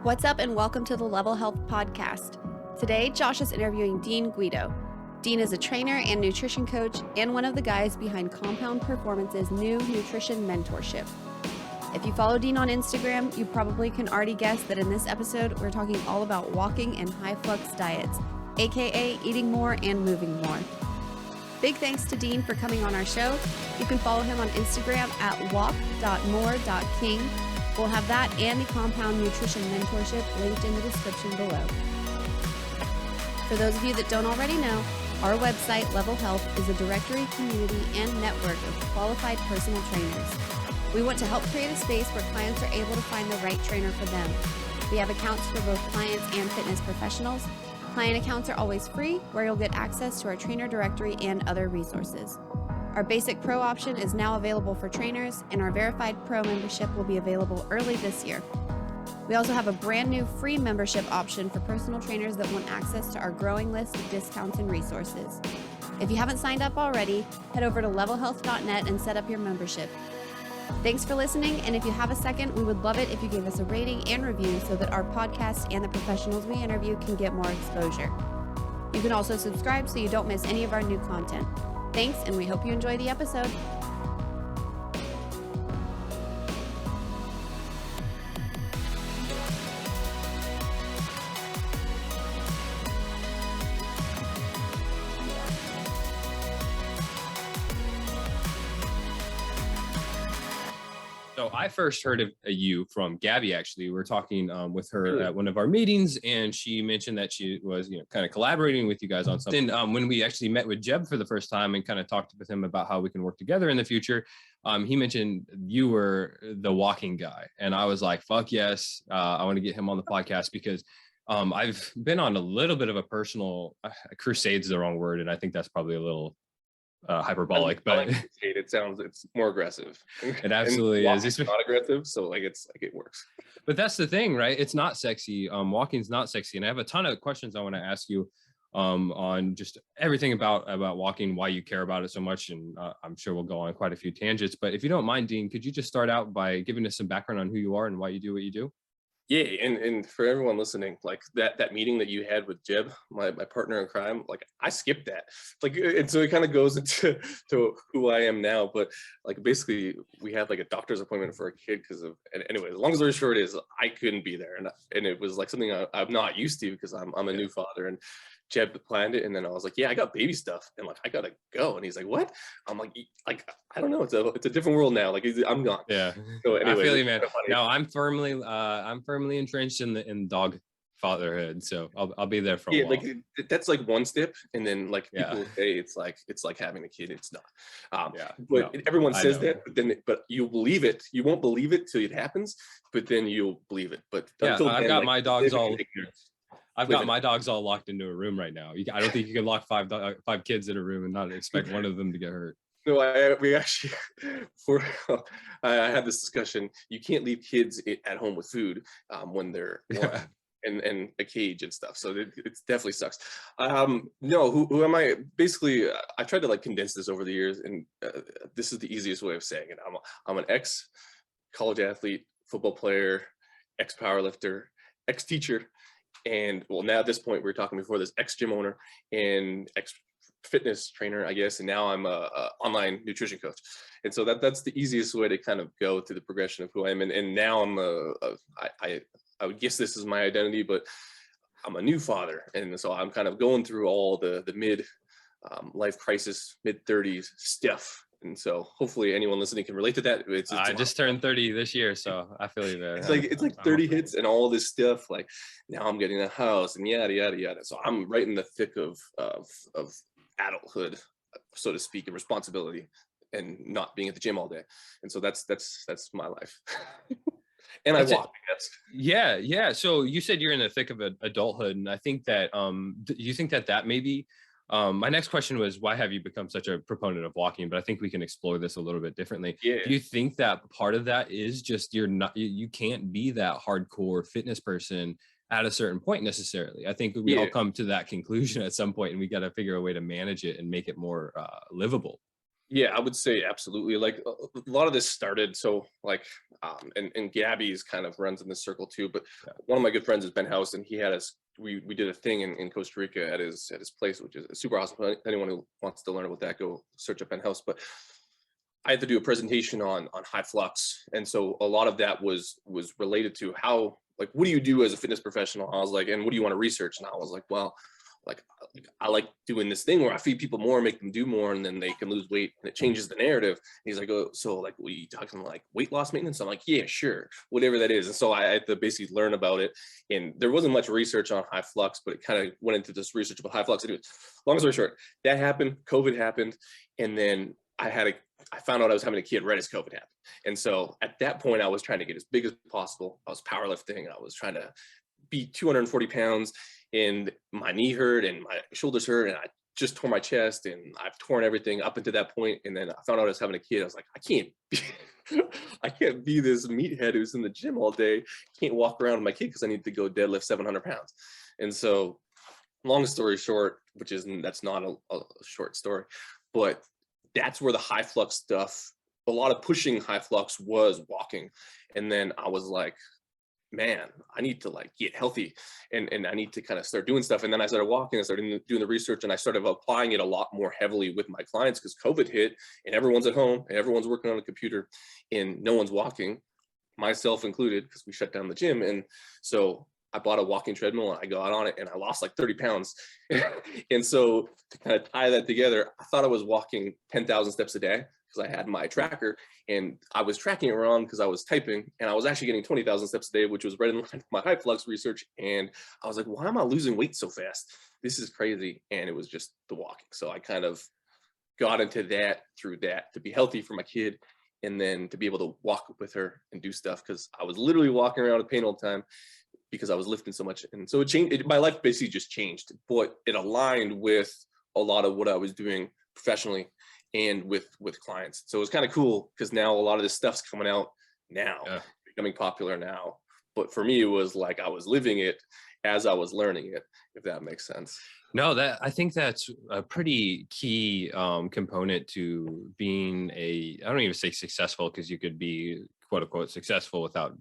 What's up and welcome to the Level Health Podcast. Today, Josh is interviewing Dean Guedo. Dean is a trainer and nutrition coach and one of the guys behind Compound Performance's new nutrition mentorship. If you follow Dean on Instagram, you probably can already guess that in this episode, we're talking all about walking and high flux diets, aka eating more and moving more. Big thanks to Dean for coming on our show. You can follow him on Instagram at walk.more.king. We'll have that and the Compound Nutrition Mentorship linked in the description below. For those of you that don't already know, our website, Level Health, is a directory, community, and network of qualified personal trainers. We want to help create a space where clients are able to find the right trainer for them. We have accounts for both clients and fitness professionals. Client accounts are always free, where you'll get access to our trainer directory and other resources. Our basic pro option is now available for trainers, and our verified pro membership will be available early this year. We also have a brand new free membership option for personal trainers that want access to our growing list of discounts and resources. If you haven't signed up already, head over to levelhealth.net and set up your membership. Thanks for listening, and if you have a second, we would love it if you gave us a rating and review so that our podcast and the professionals we interview can get more exposure. You can also subscribe so you don't miss any of our new content. Thanks, and we hope you enjoy the episode. So I first heard of you from Gabby. Actually, we were talking with her at one of our meetings, and she mentioned that she was, kind of collaborating with you guys on something. When we actually met with Jeb for the first time and kind of talked with him about how we can work together in the future, he mentioned you were the walking guy, and I was like, "Fuck yes, I want to get him on the podcast," because I've been on a little bit of a personal crusade's the wrong word, and I think that's probably a little hyperbolic, but it's more aggressive. It absolutely is. It's not aggressive, so it works. But that's the thing, right? It's not sexy. Walking's not sexy, and I have a ton of questions I want to ask you on just everything about walking, why you care about it so much, and I'm sure we'll go on quite a few tangents. But if you don't mind, Dean, could you just start out by giving us some background on who you are and why you do what you do? Yeah, and for everyone listening, that meeting that you had with Jeb, my partner in crime, I skipped that. And so it kind of goes into who I am now. But basically, we had a doctor's appointment for a kid because of. And anyway, long story short is I couldn't be there, and it was something I'm not used to because I'm a new father. And Jeb planned it, and then I was like, "Yeah, I got baby stuff, and I gotta go." And he's like, "What?" I'm like, "I don't know. It's a different world now. I'm gone." Yeah. So anyway, I feel you, man. No, I'm firmly entrenched in dog fatherhood, so I'll be there for a while. That's one step, and then people say it's like having a kid. It's not. Everyone says that, but you'll believe it. You won't believe it till it happens, but then you'll believe it. But I've got my dogs all. I've got my dogs all locked into a room right now. I don't think you can lock five kids in a room and not expect one of them to get hurt. No, we actually, I had this discussion. You can't leave kids at home with food when they're in a cage and stuff. So it definitely sucks. No, who am I? Basically, I tried to condense this over the years, and this is the easiest way of saying it. I'm an ex-college athlete, football player, ex-powerlifter, ex-teacher. And now at this point, we were talking before this ex-gym owner and ex-fitness trainer, I guess. And now I'm a online nutrition coach. And so that's the easiest way to kind of go through the progression of who I am. And now I'm I would guess this is my identity, but I'm a new father. And so I'm kind of going through all the mid life crisis, mid-30s stuff. And so hopefully anyone listening can relate to that. I just turned 30 this year, so I feel you there. It's 30 hits and all this stuff. Now I'm getting a house and yada yada yada. So I'm right in the thick of adulthood, so to speak, and responsibility, and not being at the gym all day. And so that's my life. And I walk. Yeah. So you said you're in the thick of adulthood, and I think that you think that maybe. My next question was, why have you become such a proponent of walking? But I think we can explore this a little bit differently. Yeah. Do you think that part of that is just you can't be that hardcore fitness person at a certain point necessarily? I think we all come to that conclusion at some point, and we got to figure a way to manage it and make it more livable. Yeah, I would say absolutely. Like a lot of this started, so like, and Gabby's kind of runs in this circle too. But one of my good friends is Ben House, and he had us. We did a thing in Costa Rica at his place, which is super awesome. Anyone who wants to learn about that, go search up Ben House. But I had to do a presentation on high flux, and so a lot of that was related to how, like, what do you do as a fitness professional? I was like, and what do you want to research? And I was like, well, like I like doing this thing where I feed people more, make them do more, and then they can lose weight, and it changes the narrative. And he's like, oh, so like, what are you talking like weight loss maintenance? I'm like, yeah, sure, whatever that is. And so I had to basically learn about it, and there wasn't much research on high flux, but it kind of went into this research about high flux. Anyways, long story short, that happened, COVID happened, and then I found out I was having a kid right as COVID happened. And so at that point, I was trying to get as big as possible. I was powerlifting, and I was trying to be 240 pounds, and my knee hurt and my shoulders hurt, and I just tore my chest, and I've torn everything up until that point. And then I found out I was having a kid. I was like, I can't be this meathead who's in the gym all day. Can't walk around with my kid because I need to go deadlift 700 pounds. And so, long story short, that's not a short story, but that's where the high flux stuff, a lot of pushing high flux was walking. And then I was like, man, I need to like get healthy, and I need to kind of start doing stuff. And then I started walking, I started doing the research, and I started applying it a lot more heavily with my clients because COVID hit and everyone's at home and everyone's working on a computer and no one's walking, myself included, because we shut down the gym. And so I bought a walking treadmill and I got on it and I lost like 30 pounds. And so to kind of tie that together, I thought I was walking 10,000 steps a day because I had my tracker, and I was tracking it wrong because I was typing, and I was actually getting 20,000 steps a day, which was right in line with my high flux research. And I was like, why am I losing weight so fast? This is crazy. And it was just the walking. So I kind of got into that through that to be healthy for my kid, and then to be able to walk with her and do stuff, because I was literally walking around with pain all the time because I was lifting so much. And so it changed. My life basically just changed, but it aligned with a lot of what I was doing professionally and with clients. So it was kind of cool because now a lot of this stuff's coming out now, becoming popular now. But for me, it was like I was living it as I was learning it, if that makes sense. No, I think that's a pretty key component to being I don't even say successful, because you could be quote unquote successful without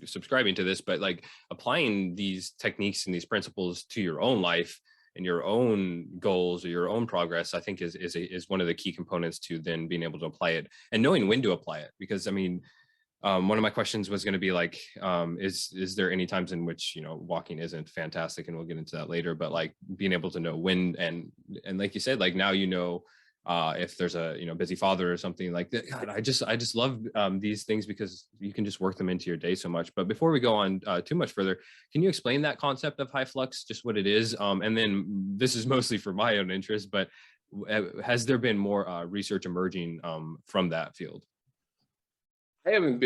subscribing to this, but like applying these techniques and these principles to your own life and your own goals or your own progress, I think is one of the key components to then being able to apply it and knowing when to apply it. Because I mean, one of my questions was going to be like, is there any times in which, walking isn't fantastic, and we'll get into that later, but like being able to know when, and like you said, like now, if there's a, busy father or something like that. God, I just love these things because you can just work them into your day so much. But before we go on too much further, can you explain that concept of high flux, just what it is? And then this is mostly for my own interest, but has there been more research emerging from that field? I haven't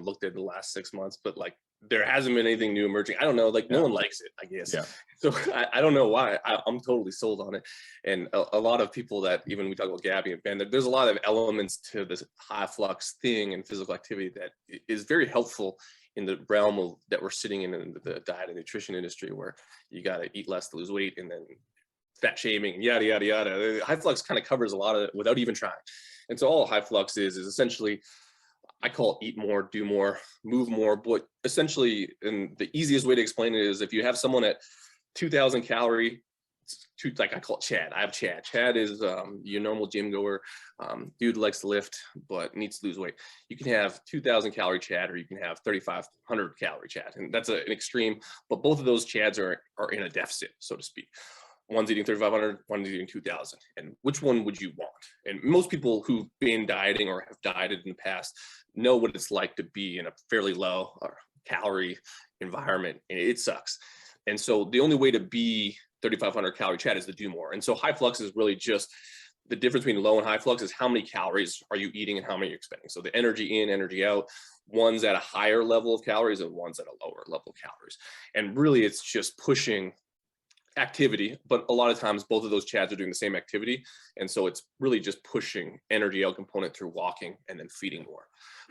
looked at it the last 6 months, but like there hasn't been anything new emerging. I don't know, like no one likes it, I guess. Yeah. So I don't know why. I'm totally sold on it. And a lot of people that, even we talk about Gabby and Ben, there's a lot of elements to this high flux thing and physical activity that is very helpful in the realm of that we're sitting in the diet and nutrition industry, where you got to eat less to lose weight, and then fat shaming, yada, yada, yada. High flux kind of covers a lot of it without even trying. And so all high flux is essentially, I call it eat more, do more, move more. But essentially, and the easiest way to explain it is, if you have someone at 2,000 calorie, like I call it Chad. I have Chad. Chad is your normal gym goer. Dude likes to lift, but needs to lose weight. You can have 2,000 calorie Chad, or you can have 3,500 calorie Chad. And that's an extreme, but both of those Chads are in a deficit, so to speak. One's eating 3,500, one's eating 2,000. And which one would you want? And most people who've been dieting or have dieted in the past know what it's like to be in a fairly low calorie environment, and it sucks. And so the only way to be 3,500 calorie Chad is to do more. And so high flux is really just the difference between low and high flux is how many calories are you eating and how many you're expending. So the energy in, energy out, one's at a higher level of calories and one's at a lower level of calories. And really it's just pushing activity, but a lot of times both of those Chads are doing the same activity. And so it's really just pushing energy out component through walking and then feeding more.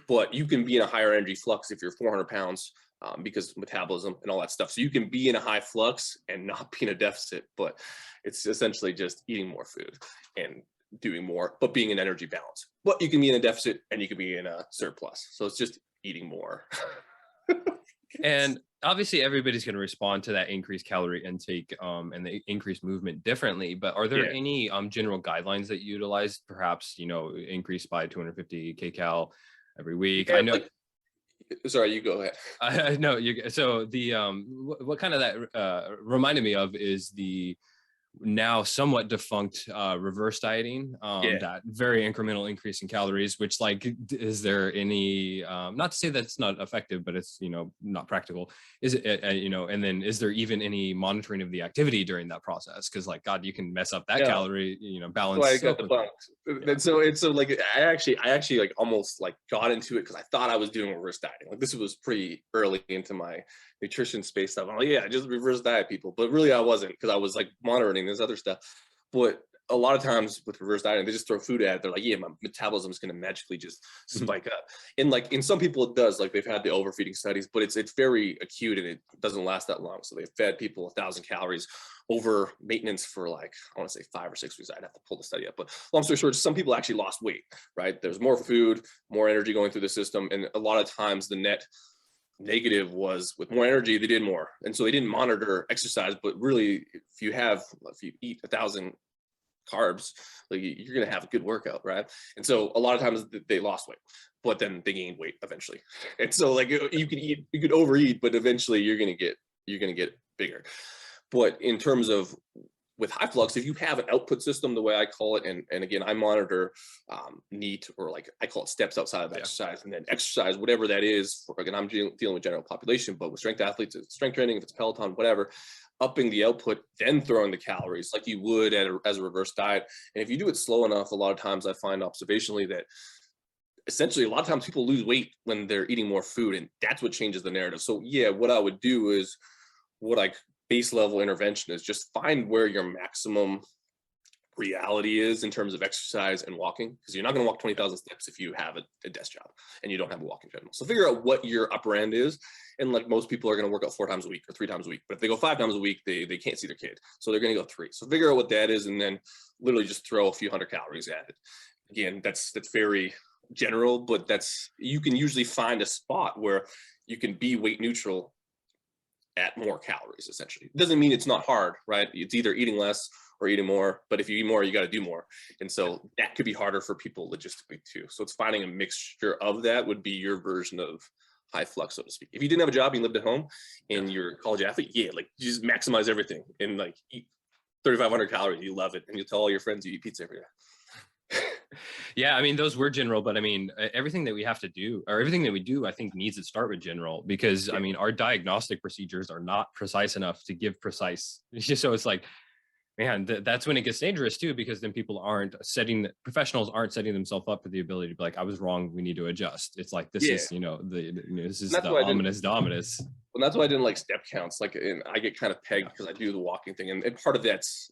But you can be in a higher energy flux if you're 400 pounds because metabolism and all that stuff. So you can be in a high flux and not be in a deficit, but it's essentially just eating more food. And doing more, but being in energy balance. But you can be in a deficit and you can be in a surplus. So it's just eating more. And obviously everybody's going to respond to that increased calorie intake and the increased movement differently, but are there any general guidelines that you utilize, perhaps, increase by 250 kcal every week? I know sorry, you go ahead. I know you. So the what kind of that reminded me of is the now somewhat defunct reverse dieting, that very incremental increase in calories, which is there any not to say that it's not effective, but it's not practical, is it and then is there even any monitoring of the activity during that process? Because God, you can mess up that calorie balance. So I got the bugs. And so I actually almost got into it because I thought I was doing reverse dieting. This was pretty early into my nutrition space stuff. I'm I just reverse diet people, but really I wasn't, because I was monitoring this other stuff. But a lot of times with reverse dieting, they just throw food at it. They're my metabolism is going to magically just spike up. And in some people it does, they've had the overfeeding studies, but it's very acute and it doesn't last that long. So they've fed people 1,000 calories over maintenance for I want to say 5 or 6 weeks. I'd have to pull the study up, but long story short, some people actually lost weight, right? There's more food, more energy going through the system. And a lot of times the net negative was with more energy, they did more. And so they didn't monitor exercise, but really if you eat 1,000 carbs, you're going to have a good workout, right? And so a lot of times they lost weight, but then they gained weight eventually. And so you could overeat, but eventually you're going to get bigger. But in terms of with high flux, if you have an output system, the way I call it, and again, I monitor NEAT, or I call it steps outside of exercise, and then exercise, whatever that is. Again, I'm dealing with general population, but with strength athletes, it's strength training, if it's Peloton, whatever, upping the output, then throwing the calories like you would as a reverse diet. And if you do it slow enough, a lot of times I find observationally that essentially a lot of times people lose weight when they're eating more food, and that's what changes the narrative. So what I would do is base level intervention is just find where your maximum reality is in terms of exercise and walking, because you're not going to walk 20,000 steps if you have a desk job and you don't have a walking treadmill. So figure out what your upper end is. And most people are going to work out 4 times a week or 3 times a week, but if they go 5 times a week, they can't see their kid. So they're going to go 3. So figure out what that is, and then literally just throw a few hundred calories at it. Again, that's very general, but you can usually find a spot where you can be weight neutral at more calories. Essentially, it doesn't mean it's not hard, right? It's either eating less or eating more, but if you eat more, you got to do more. And so that could be harder for people logistically too. So it's finding a mixture of that would be your version of high flux, so to speak. If you didn't have a job, you lived at home and you're a college athlete, you just maximize everything and eat 3,500 calories. You love it. And you tell all your friends you eat pizza every day. Yeah, I mean, those were general, but I mean, everything that we have to do, or everything that we do, I think needs to start with general, because I mean, our diagnostic procedures are not precise enough to give precise. So it's man, that's when it gets dangerous too, because then professionals aren't setting themselves up for the ability to be I was wrong, we need to adjust. It's this is, this is the ominous dominus. Well, that's why I didn't like step counts. And I get kind of pegged because I do the walking thing, and part of that's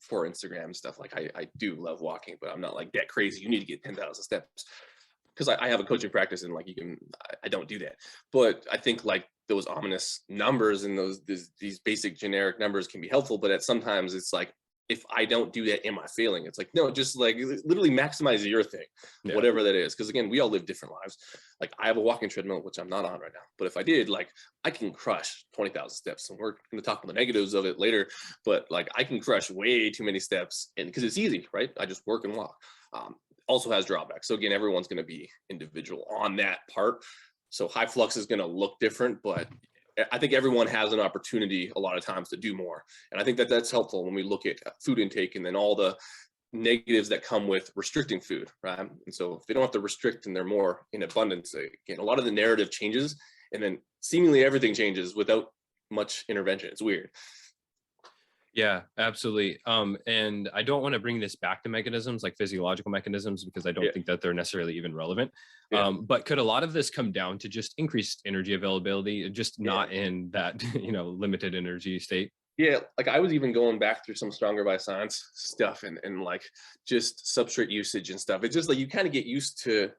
for Instagram stuff. I do love walking, but I'm not that crazy. You need to get 10,000 steps, because I have a coaching practice, and I don't do that. But I think those ominous numbers and these basic generic numbers can be helpful. But sometimes it's if I don't do that, am I failing? It's no, just literally maximize your thing, whatever that is. Because again, we all live different lives. I have a walking treadmill, which I'm not on right now. But if I did, I can crush 20,000 steps. And we're going to talk about the negatives of it later. But I can crush way too many steps, and because it's easy, right? I just work and walk. Also has drawbacks. So again, everyone's going to be individual on that part. So high flux is going to look different, but I think everyone has an opportunity a lot of times to do more. And I think that's helpful when we look at food intake and then all the negatives that come with restricting food, right? And so if they don't have to restrict and they're more in abundance, again, a lot of the narrative changes, and then seemingly everything changes without much intervention. It's weird. Yeah, absolutely. And I don't want to bring this back to mechanisms like physiological mechanisms, because I don't think that they're necessarily even relevant. But could a lot of this come down to just increased energy availability, just not in that, limited energy state? Yeah, I was even going back through some Stronger by Science stuff and just substrate usage and stuff. It's just you kind of get used to,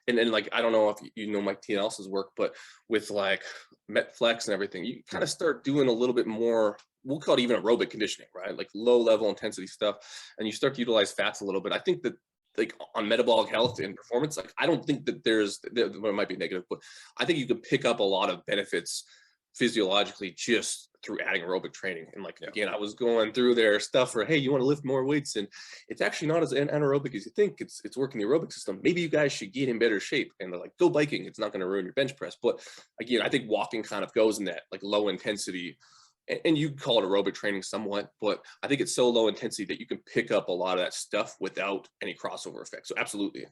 and then I don't know if you know Mike T. Ellis's work, but with Metflex and everything, you kind of start doing a little bit more we'll call it even aerobic conditioning, right? Like low level intensity stuff, and you start to utilize fats a little bit. I think that like on metabolic health and performance, like I don't think that there might be negative, but I think you can pick up a lot of benefits physiologically just through adding aerobic training. And like, again, I was going through their stuff for, hey, you want to lift more weights, and it's actually not as anaerobic as you think. It's working the aerobic system. Maybe you guys should get in better shape. And they're like, go biking, it's not going to ruin your bench press. But again, I think walking kind of goes in that like low intensity, and you call it aerobic training somewhat, but I think it's so low intensity that you can pick up a lot of that stuff without any crossover effect. So absolutely.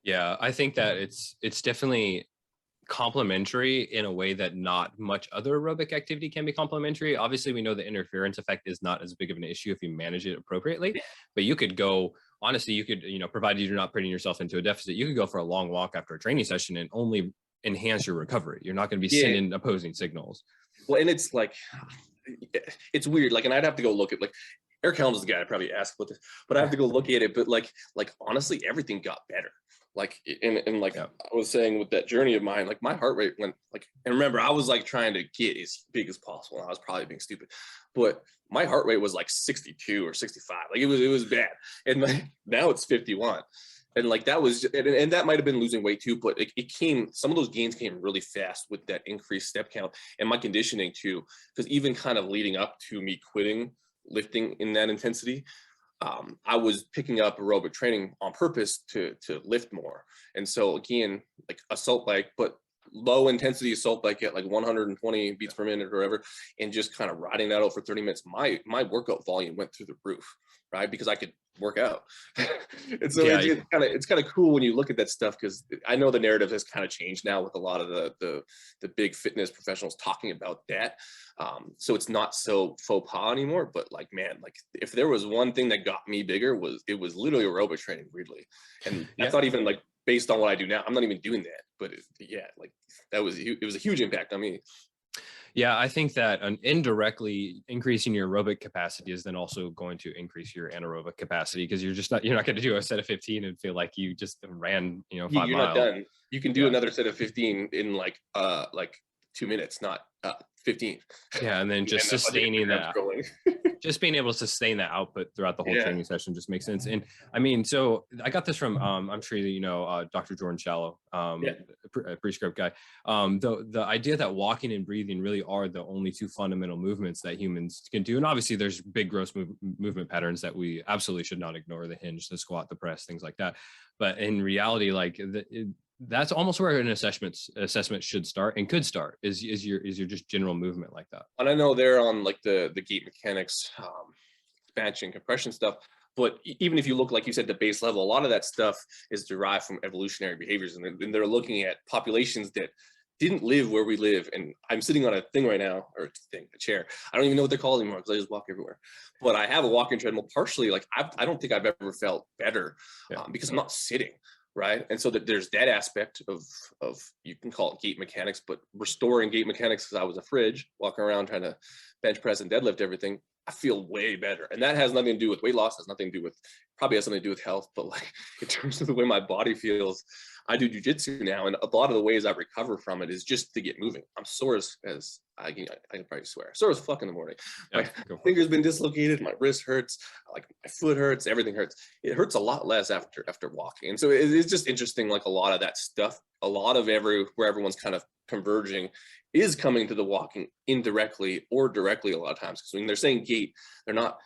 Yeah, I think that it's definitely complementary in a way that not much other aerobic activity can be complementary. Obviously, we know the interference effect is not as big of an issue if you manage it appropriately, but you could go, honestly, you could, provided you're not putting yourself into a deficit, you could go for a long walk after a training session and only enhance your recovery. You're not going to be sending opposing signals. Well, and it's like, it's weird. Like, and I'd have to go look at like, Eric Helms is the guy I probably asked about this, but I have to go look at it. But like honestly, everything got better. Like, and like I was saying with that journey of mine, like my heart rate went like, and remember, I was like trying to get as big as possible. And I was probably being stupid, but my heart rate was like 62 or 65. Like it was bad. And like, now it's 51. And like that was, and that might have been losing weight too, but it came, some of those gains came really fast with that increased step count and my conditioning too. Because even kind of leading up to me quitting lifting in that intensity, I was picking up aerobic training on purpose to lift more. And so again, like assault bike, but low intensity assault bike at like 120 beats per minute or whatever, and just kind of riding that out for 30 minutes, my workout volume went through the roof, right? Because I could work out. And so it's kind of cool when you look at that stuff, because I know the narrative has kind of changed now with a lot of the big fitness professionals talking about that. So it's not so faux pas anymore, but like, man, like if there was one thing that got me bigger, it was literally aerobic training, weirdly. And that's not even like based on what I do now. I'm not even doing that, but like it was a huge impact on me. Yeah, I think that indirectly increasing your aerobic capacity is then also going to increase your anaerobic capacity, because you're not going to do a set of 15 and feel like you just ran 5 miles. You're not done. You can do another set of 15 in like 2 minutes, not 15. Yeah, and then just sustaining that. Just being able to sustain that output throughout the whole training session just makes sense. And I mean, so I got this from I'm sure you know Dr. Jordan Shallow, a pre-script guy. The idea that walking and breathing really are the only two fundamental movements that humans can do. And obviously there's big gross movement patterns that we absolutely should not ignore: the hinge, the squat, the press, things like that. But in reality, like that's almost where an assessment should start and could start is your just general movement like that. And I know they're on like the gait mechanics, expansion, compression stuff, but even if you look, like you said, the base level, a lot of that stuff is derived from evolutionary behaviors, and they're looking at populations that didn't live where we live. And I'm sitting on a thing right now, or a chair. I don't even know what they're called anymore because I just walk everywhere. But I have a walking treadmill. Partially, like I don't think I've ever felt better because I'm not sitting. Right. And so that there's that aspect of you can call it gait mechanics, but restoring gait mechanics, because I was a fridge walking around trying to bench press and deadlift everything, I feel way better. And that has nothing to do with weight loss, has nothing to do with, probably has something to do with health, but like in terms of the way my body feels, I do jujitsu now, and a lot of the ways I recover from it is just to get moving. I'm sore as I can probably swear, sore as fuck in the morning. My finger's been dislocated, my wrist hurts, like my foot hurts, everything hurts. It hurts a lot less after walking. And so it's just interesting, like a lot of that stuff, a lot of where everyone's kind of converging is coming to the walking indirectly or directly a lot of times. Because when they're saying gait, they're not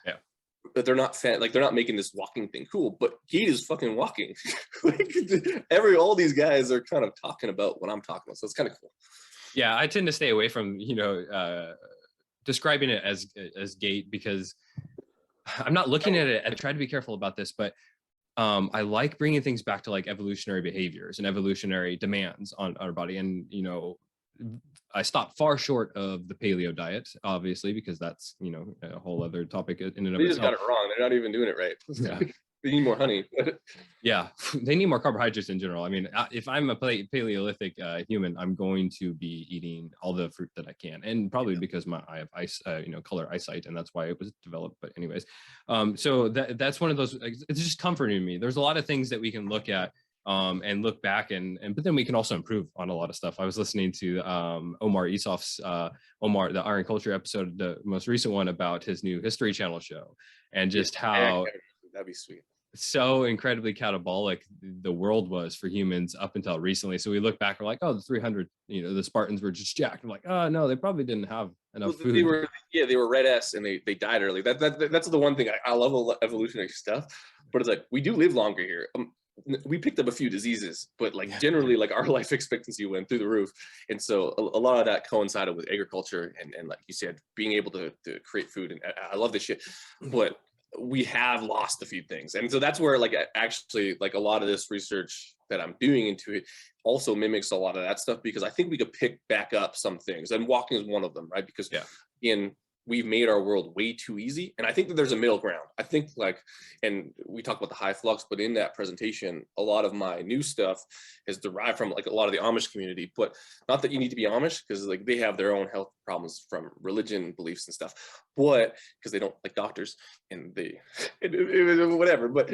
but they're not they're not making this walking thing cool, but gait is fucking walking. Like all these guys are kind of talking about what I'm talking about. So it's kind of cool. Yeah, I tend to stay away from, describing it as gait, because I'm not looking at it. I try to be careful about this, but I like bringing things back to like evolutionary behaviors and evolutionary demands on our body. And, I stopped far short of the paleo diet, obviously, because that's, a whole other topic in and of itself. They just got it wrong. They're not even doing it right. Yeah. They need more honey. Yeah, they need more carbohydrates in general. I mean, if I'm a Paleolithic human, I'm going to be eating all the fruit that I can, and probably because I have color eyesight, and that's why it was developed. But anyways, so that's one of those. It's just comforting to me. There's a lot of things that we can look at and look back but then we can also improve on a lot of stuff. I was listening to Omar Isof's Omar, the Iron Culture episode, the most recent one, about his new History Channel show, and just how that'd be sweet. So incredibly catabolic the world was for humans up until recently. So we look back, we're like, oh, the 300, the Spartans were just jacked. I'm like, oh no, they probably didn't have enough food. They were red S and they died early. That's the one thing I love evolutionary stuff, but it's like we do live longer here. We picked up a few diseases, but generally our life expectancy went through the roof. And so a lot of that coincided with agriculture and like you said, being able to create food. And I love this shit, but we have lost a few things. And so that's where actually a lot of this research that I'm doing into it also mimics a lot of that stuff, because I think we could pick back up some things, and walking is one of them, right? Because we've made our world way too easy. And I think that there's a middle ground. I think and we talk about the high flux, but in that presentation, a lot of my new stuff is derived from a lot of the Amish community, but not that you need to be Amish, because they have their own health problems from religion beliefs and stuff, but because they don't like doctors and whatever, but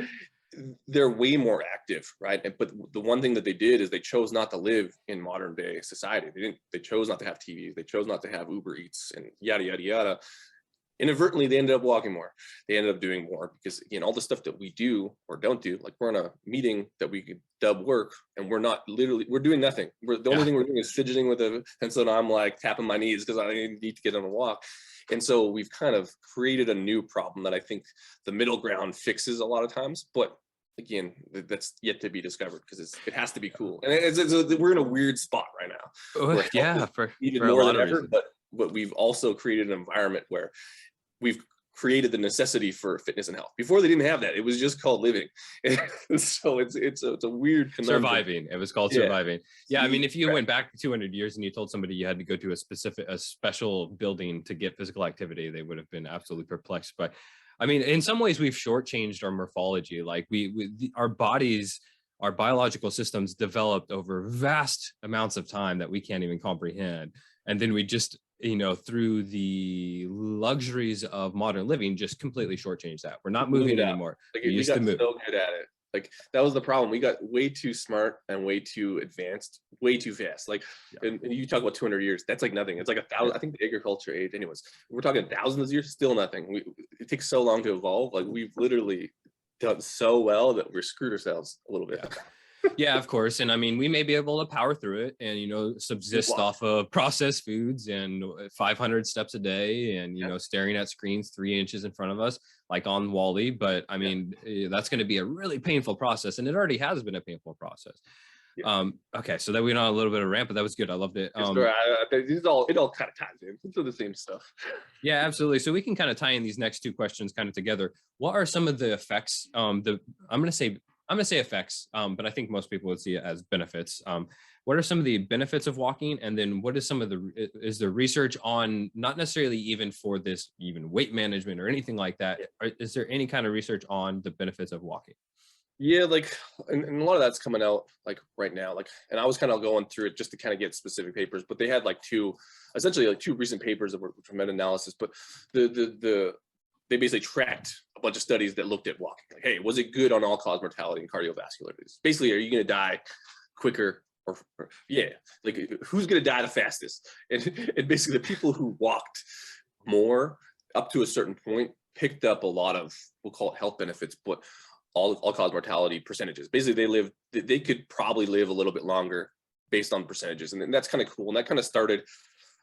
they're way more active, right? But the one thing that they did is they chose not to live in modern day society. They chose not to have TVs. They chose not to have Uber Eats and yada, yada, yada. Inadvertently, they ended up walking more. They ended up doing more because, again, all the stuff that we do or don't do, we're in a meeting that we could dub work, and we're doing nothing. The only thing we're doing is fidgeting with it. And so now I'm tapping my knees because I need to get on a walk. And so we've kind of created a new problem that I think the middle ground fixes a lot of times. But again, that's yet to be discovered, because it has to be cool. And we're in a weird spot right now. For more than ever. But we've also created an environment where we've created the necessity for fitness and health. Before, they didn't have that. It was just called living. So it's a weird conundrum. Surviving. It was called surviving. Yeah, I mean, if you went back 200 years and you told somebody you had to go to a special building to get physical activity, they would have been absolutely perplexed. But I mean, in some ways, we've shortchanged our morphology. Our bodies, our biological systems developed over vast amounts of time that we can't even comprehend. And then we just, through the luxuries of modern living, just completely shortchanged that. We're not moving anymore. We used to move. So good at it. That was the problem. We got way too smart and way too advanced, way too fast. And you talk about 200 years, that's nothing. It's 1,000. I think the agriculture age, anyways, we're talking thousands of years, still nothing. It takes so long to evolve. We've literally done so well that we're screwed ourselves a little bit. Yeah, of course. And I mean, we may be able to power through it and, subsist off of processed foods and 500 steps a day and, staring at screens 3 inches in front of us, like on Wall-E. But I mean, that's going to be a really painful process. And it already has been a painful process. Okay. So that we went on a little bit of rant, but that was good. I loved it. It all kind of ties in. It's the same stuff. Yeah, absolutely. So we can kind of tie in these next two questions kind of together. What are some of the effects? I'm going to say effects, but I think most people would see it as benefits. What are some of the benefits of walking? And then what is is the research on, not necessarily even for this, even weight management or anything like that? Is there any kind of research on the benefits of walking? Yeah, and a lot of that's coming out right now. And I was kind of going through it just to kind of get specific papers, but they had two recent papers that were meta-analysis, but they basically tracked a bunch of studies that looked at walking. Hey, was it good on all-cause mortality and cardiovascular disease? Basically, are you going to die quicker? Who's going to die the fastest? And basically, the people who walked more up to a certain point picked up a lot of, we'll call it health benefits, but all-cause mortality percentages. Basically, they could probably live a little bit longer based on percentages, and that's kind of cool. And that kind of started.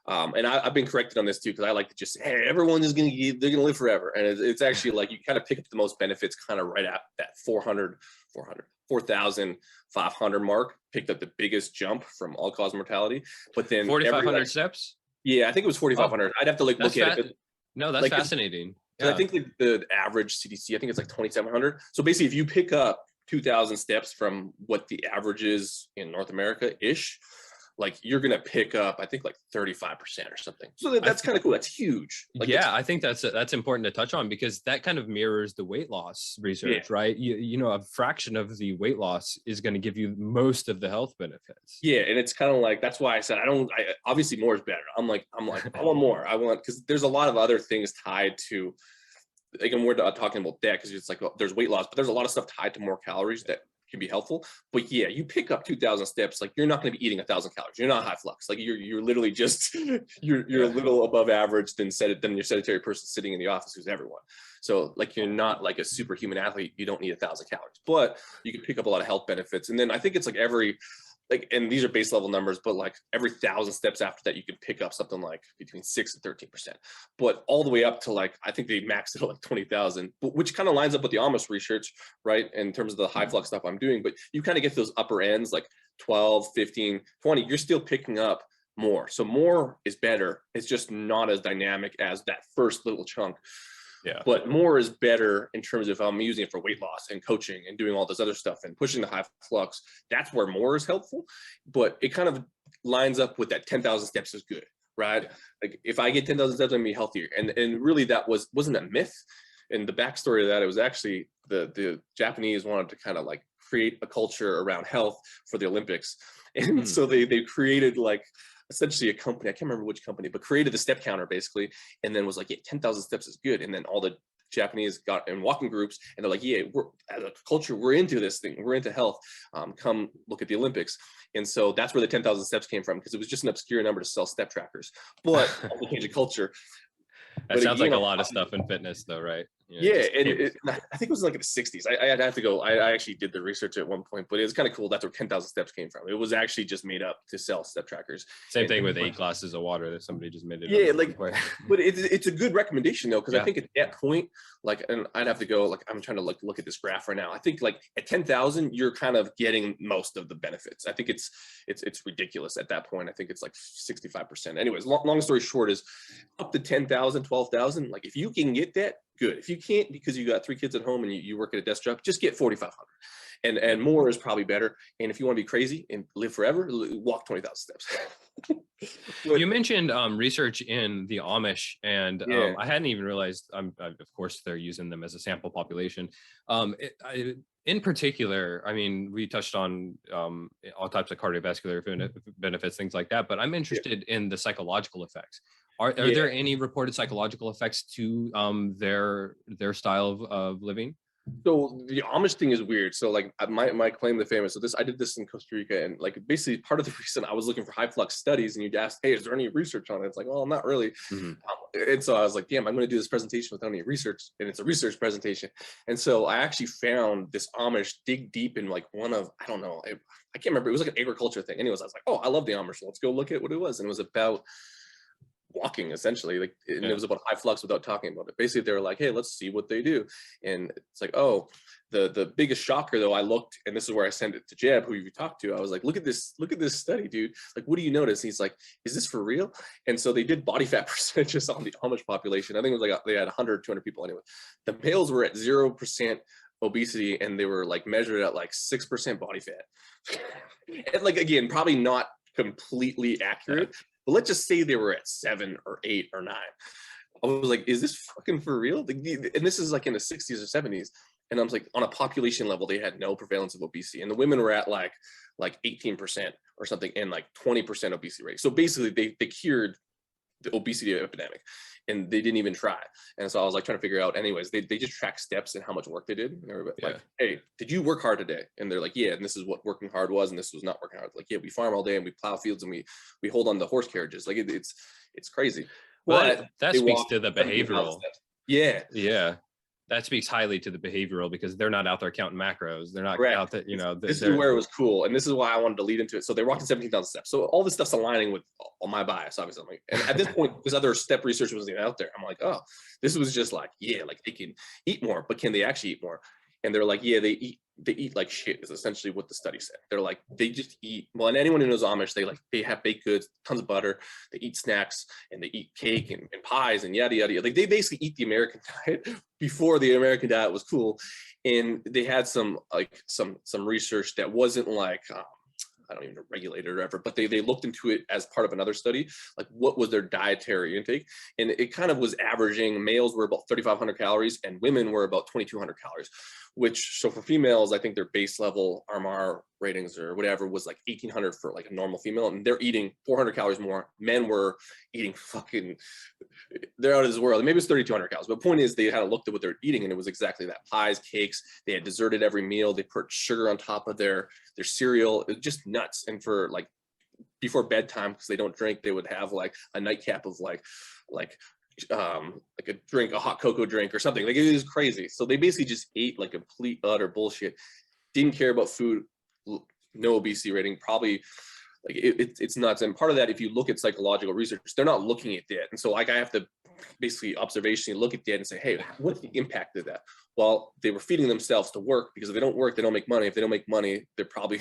And I've been corrected on this too, because I like to just say, hey, everyone is they're going to live forever. And it's actually you kind of pick up the most benefits kind of right at that 4,500 mark, picked up the biggest jump from all-cause mortality. But then 4,500 steps? Yeah, I think it was 4,500. I'd have to look at it. No, that's fascinating. Yeah. I think the average CDC, I think it's 2,700. So basically, if you pick up 2,000 steps from what the average is in North America-ish, you're going to pick up, I think 35% or something. So that's kind of cool. That's huge. I think that's important to touch on, because that kind of mirrors the weight loss research, right? A fraction of the weight loss is going to give you most of the health benefits. Yeah. And it's kind of that's why I said, obviously more is better. I'm like, I want more. Because there's a lot of other things tied to, and we're talking about that because it's there's weight loss, but there's a lot of stuff tied to more calories that can be helpful. But yeah, you pick up 2,000 steps, like you're not going to be eating 1,000 calories. You're not high flux. Like you're literally just you're a little above average than your sedentary person sitting in the office who's everyone. So like you're not like a superhuman athlete. You don't need 1,000 calories, but you can pick up a lot of health benefits. And then I think it's like and these are base level numbers, but like every 1,000 steps after that, you can pick up something like between 6 and 13%. But all the way up to like, I think they maxed it at like 20,000, which kind of lines up with the Amish research, right? In terms of the high flux stuff I'm doing, but you kind of get those upper ends, like 12, 15, 20, you're still picking up more. So more is better. It's just not as dynamic as that first little chunk. Yeah. But more is better in terms of I'm using it for weight loss and coaching and doing all this other stuff and pushing the high flux. That's where more is helpful. But it kind of lines up with that 10,000 steps is good, right? Yeah. Like if I get 10,000 steps, I'm gonna be healthier. And really that wasn't a myth. And the backstory of that, it was actually the Japanese wanted to kind of like create a culture around health for the Olympics. And so they created like essentially a company, I can't remember which company, but created the step counter basically, and then was like, yeah, 10,000 steps is good. And then all the Japanese got in walking groups and they're like, yeah, we're as a culture, we're into this thing, we're into health. Come look at the Olympics. And so that's where the 10,000 steps came from, because it was just an obscure number to sell step trackers, but also change the culture. That sounds like a lot of stuff in fitness though, right? Yeah, and I think it was like in the 60s. I'd have to go. I actually did the research at one point, but it was kind of cool. That's where 10,000 steps came from. It was actually just made up to sell step trackers. Same thing with 8 glasses of water that somebody just made it. Yeah, like, but it's a good recommendation though, because I think at that point, like, and I'd have to go, like, I'm trying to like look at this graph right now. I think like at 10,000, you're kind of getting most of the benefits. I think it's ridiculous at that point. I think it's like 65%. Anyways, long story short is up to 10,000, 12,000. Like if you can get that, good. If you can't because you got 3 kids at home and you work at a desk job, just get 4,500. And more is probably better. And if you want to be crazy and live forever, walk 20,000 steps. You mentioned research in the Amish, and I hadn't even realized. Of course, they're using them as a sample population. In particular, I mean, we touched on all types of cardiovascular benefits, things like that. But I'm interested in the psychological effects. Are there any reported psychological effects to their style of living? So the Amish thing is weird. So like my claim to fame is, so I did this in Costa Rica, and like basically part of the reason I was looking for high flux studies, and you'd ask, hey, is there any research on it? It's like, well, not really. And so I was like, damn, I'm going to do this presentation without any research, and it's a research presentation. And so I actually found this Amish dig deep in like one of, I don't know, I can't remember. It was like an agriculture thing. Anyways, I was like, oh, I love the Amish. Let's go look at what it was. And it was about walking essentially, like, and it was about high flux without talking about it. Basically they were like, hey, let's see what they do. And it's like, oh, the biggest shocker though, I looked, and this is where I sent it to Jeb, who you talked to. I was like, look at this study, dude. Like, what do you notice? And he's like, is this for real? And so they did body fat percentages on the Amish population. I think it was like they had 100, 200 people anyway. The males were at 0% obesity, and they were like measured at like 6% body fat. And like, again, probably not completely accurate, but let's just say they were at 7 or 8 or 9. I was like, is this fucking for real? And this is like in the 60s or 70s. And I was like, on a population level, they had no prevalence of obesity. And the women were at like 18% or something, and like 20% obesity rate. So basically they cured the obesity epidemic, and they didn't even try. And so I was like trying to figure out, anyways, they just track steps and how much work they did. And they were like, hey, did you work hard today? And they're like, yeah, and this is what working hard was, and this was not working hard. Like, yeah, we farm all day and we plow fields and we hold on to horse carriages. Like it's crazy. Well, that speaks to the behavioral. Yeah. That speaks highly to the behavioral, because they're not out there counting macros. They're not out there, This is where it was cool. And this is why I wanted to lead into it. So they're walking 17,000 steps. So all this stuff's aligning with all my bias, obviously. I'm like, and at this point, this other step research wasn't even out there. I'm like, oh, this was just like, yeah, like they can eat more, but can they actually eat more? And they're like, yeah, they eat like shit is essentially what the study said. They're like, they just eat, well, and anyone who knows Amish, they have baked goods, tons of butter, they eat snacks, and they eat cake and pies and yada, yada, yada. Like they basically eat the American diet before the American diet was cool. And they had some research that wasn't like, I don't even know, regulated or whatever, but they looked into it as part of another study, like what was their dietary intake. And it kind of was averaging, males were about 3,500 calories and women were about 2,200 calories, which, so for females, I think their base level RMR ratings or whatever was like 1,800 for like a normal female, and they're eating 400 calories more. Men were eating they're out of this world. Maybe it's 3,200 calories, but the point is they kind of looked at what they're eating, and it was exactly that: pies, cakes. They had dessert at every meal. They put sugar on top of their cereal. It was just nuts. And for like before bedtime, because they don't drink, they would have like a nightcap of like a drink, a hot cocoa drink or something. Like, it was crazy. So they basically just ate like complete utter bullshit. Didn't care about food. No obesity rating, probably like it's nuts. And part of that, if you look at psychological research, they're not looking at that. And so like I have to basically observationally look at that and say, hey, what's the impact of that? Well, they were feeding themselves to work, because if they don't work, they don't make money. If they don't make money, they're probably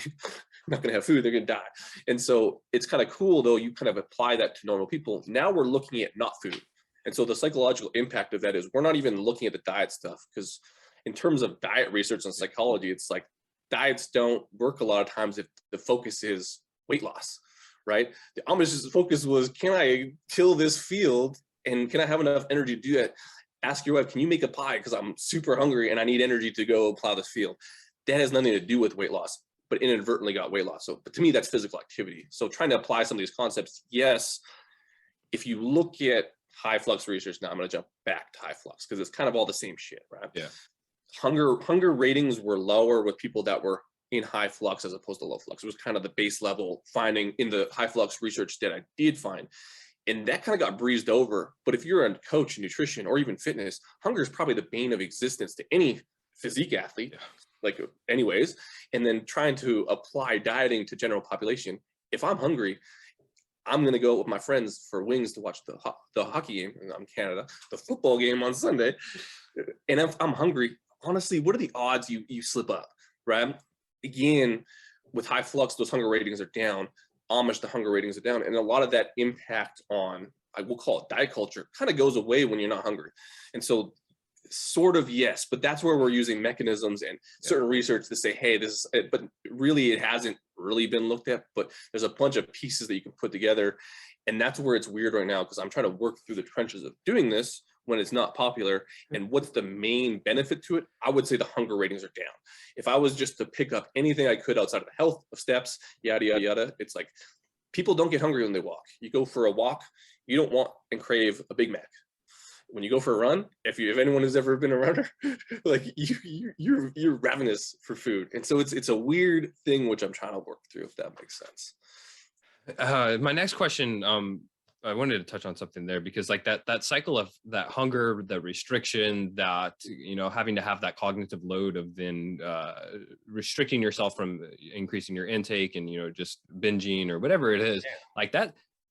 not going to have food. They're going to die. And so it's kind of cool, though, you kind of apply that to normal people. Now we're looking at not food. And so the psychological impact of that is we're not even looking at the diet stuff, because in terms of diet research and psychology, it's like diets don't work a lot of times if the focus is weight loss, right? The Amish's focus was, can I till this field and can I have enough energy to do that? Ask your wife, can you make a pie? Because I'm super hungry and I need energy to go plow this field. That has nothing to do with weight loss, but inadvertently got weight loss. So, but to me, that's physical activity. So trying to apply some of these concepts, yes, if you look at high flux research, now I'm going to jump back to high flux because it's kind of all the same shit, right? Yeah. Hunger ratings were lower with people that were in high flux as opposed to low flux. It was kind of the base level finding in the high flux research that I did find. And that kind of got breezed over. But if you're a coach in nutrition or even fitness, hunger is probably the bane of existence to any physique athlete, like anyways. And then trying to apply dieting to general population. If I'm hungry, I'm going to go with my friends for wings to watch the hockey game. I'm in Canada, the football game on Sunday. And if I'm hungry, honestly, what are the odds you slip up, right? Again, with high flux, those hunger ratings are down. Amish, the hunger ratings are down. And a lot of that impact on, I will call it diet culture, kind of goes away when you're not hungry. And so sort of, yes, but that's where we're using mechanisms and certain research to say, hey, this is it. But really, it hasn't really been looked at, but there's a bunch of pieces that you can put together. And that's where it's weird right now, because I'm trying to work through the trenches of doing this when it's not popular. And what's the main benefit to it? I would say the hunger ratings are down. If I was just to pick up anything I could outside of the health of steps, yada, yada, yada, it's like people don't get hungry when they walk. You go for a walk, you don't want and crave a Big Mac. When you go for a run, if anyone has ever been a runner, like you're ravenous for food. And so it's a weird thing, which I'm trying to work through, if that makes sense. My next question, I wanted to touch on something there, because like that cycle of that hunger, the restriction, that, having to have that cognitive load of then restricting yourself from increasing your intake and, just binging or whatever it is, like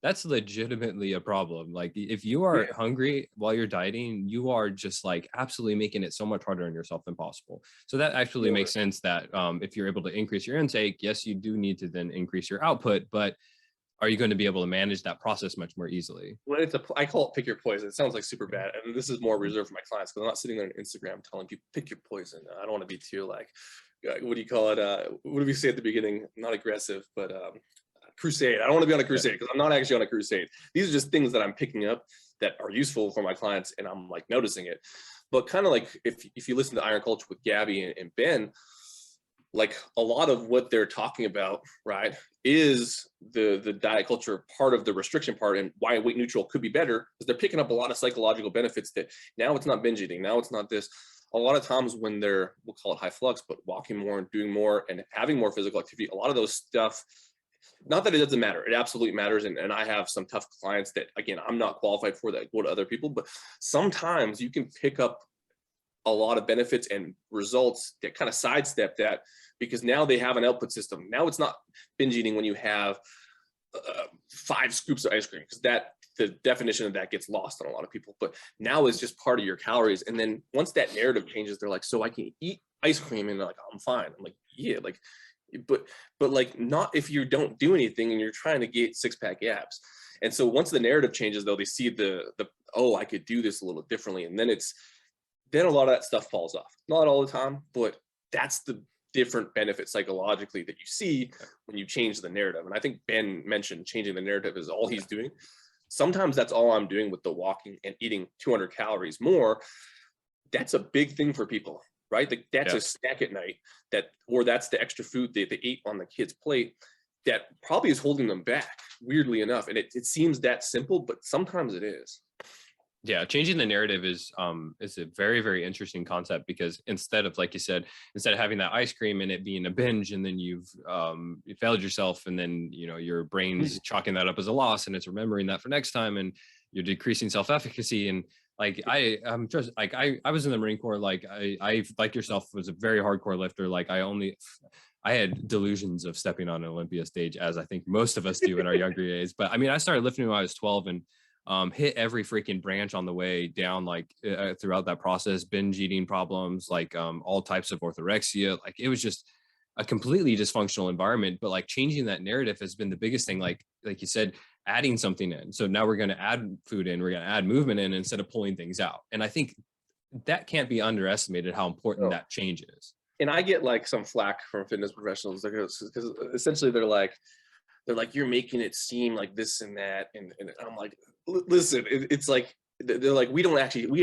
that's legitimately a problem. Like if you are hungry while you're dieting, you are just like absolutely making it so much harder on yourself than possible. So that actually makes sense that if you're able to increase your intake, yes, you do need to then increase your output, but are you going to be able to manage that process much more easily? Well, I call it pick your poison. It sounds like super bad. And this is more reserved for my clients, because I'm not sitting there on Instagram telling people, pick your poison. I don't want to be too like, what do you call it? What do we say at the beginning? Not aggressive, but crusade. I don't want to be on a crusade, because I'm not actually on a crusade. These are just things that I'm picking up that are useful for my clients, and I'm like noticing it. But kind of like if you listen to Iron Culture with Gabby and Ben, like a lot of what they're talking about, right, is the diet culture part of the restriction part, and why weight neutral could be better, is they're picking up a lot of psychological benefits that now it's not binge eating, now it's not this. A lot of times when they're, we'll call it high flux, but walking more and doing more and having more physical activity, a lot of those stuff, not that it doesn't matter, it absolutely matters. And I have some tough clients that, again, I'm not qualified for, that go to other people, but sometimes you can pick up a lot of benefits and results that kind of sidestep that, because now they have an output system. Now it's not binge eating when you have 5 scoops of ice cream, because the definition of that gets lost on a lot of people. But now it's just part of your calories. And then once that narrative changes, they're like, so I can eat ice cream and like, I'm fine. I'm like, yeah, like, but like, not if you don't do anything and you're trying to get 6-pack abs. And so once the narrative changes, though, they see the oh, I could do this a little differently. And then a lot of that stuff falls off. Not all the time, but that's the different benefits psychologically that you see when you change the narrative. And I think Ben mentioned changing the narrative is all he's doing. Sometimes that's all I'm doing with the walking and eating 200 calories more. That's a big thing for people. right? Like that's a snack at night or that's the extra food they ate on the kid's plate that probably is holding them back, weirdly enough. And it seems that simple, but sometimes it is. Yeah, changing the narrative is a very, very interesting concept, because instead of, like you said, instead of having that ice cream and it being a binge, and then you failed yourself, and then your brain's chalking that up as a loss, and it's remembering that for next time, and you're decreasing self-efficacy. And like I'm just like I was in the Marine Corps. Like I like yourself was a very hardcore lifter. Like I had delusions of stepping on an Olympia stage, as I think most of us do in our younger days. But I mean, I started lifting when I was 12, and hit every freaking branch on the way down, like throughout that process, binge eating problems, like all types of orthorexia. Like it was just a completely dysfunctional environment. But like changing that narrative has been the biggest thing. Like you said, adding something in. So now we're going to add food in, we're going to add movement in instead of pulling things out. And I think that can't be underestimated, how important that change is. And I get like some flack from fitness professionals because essentially they're like, you're making it seem like this and that. And I'm like, listen, it's like, they're like, we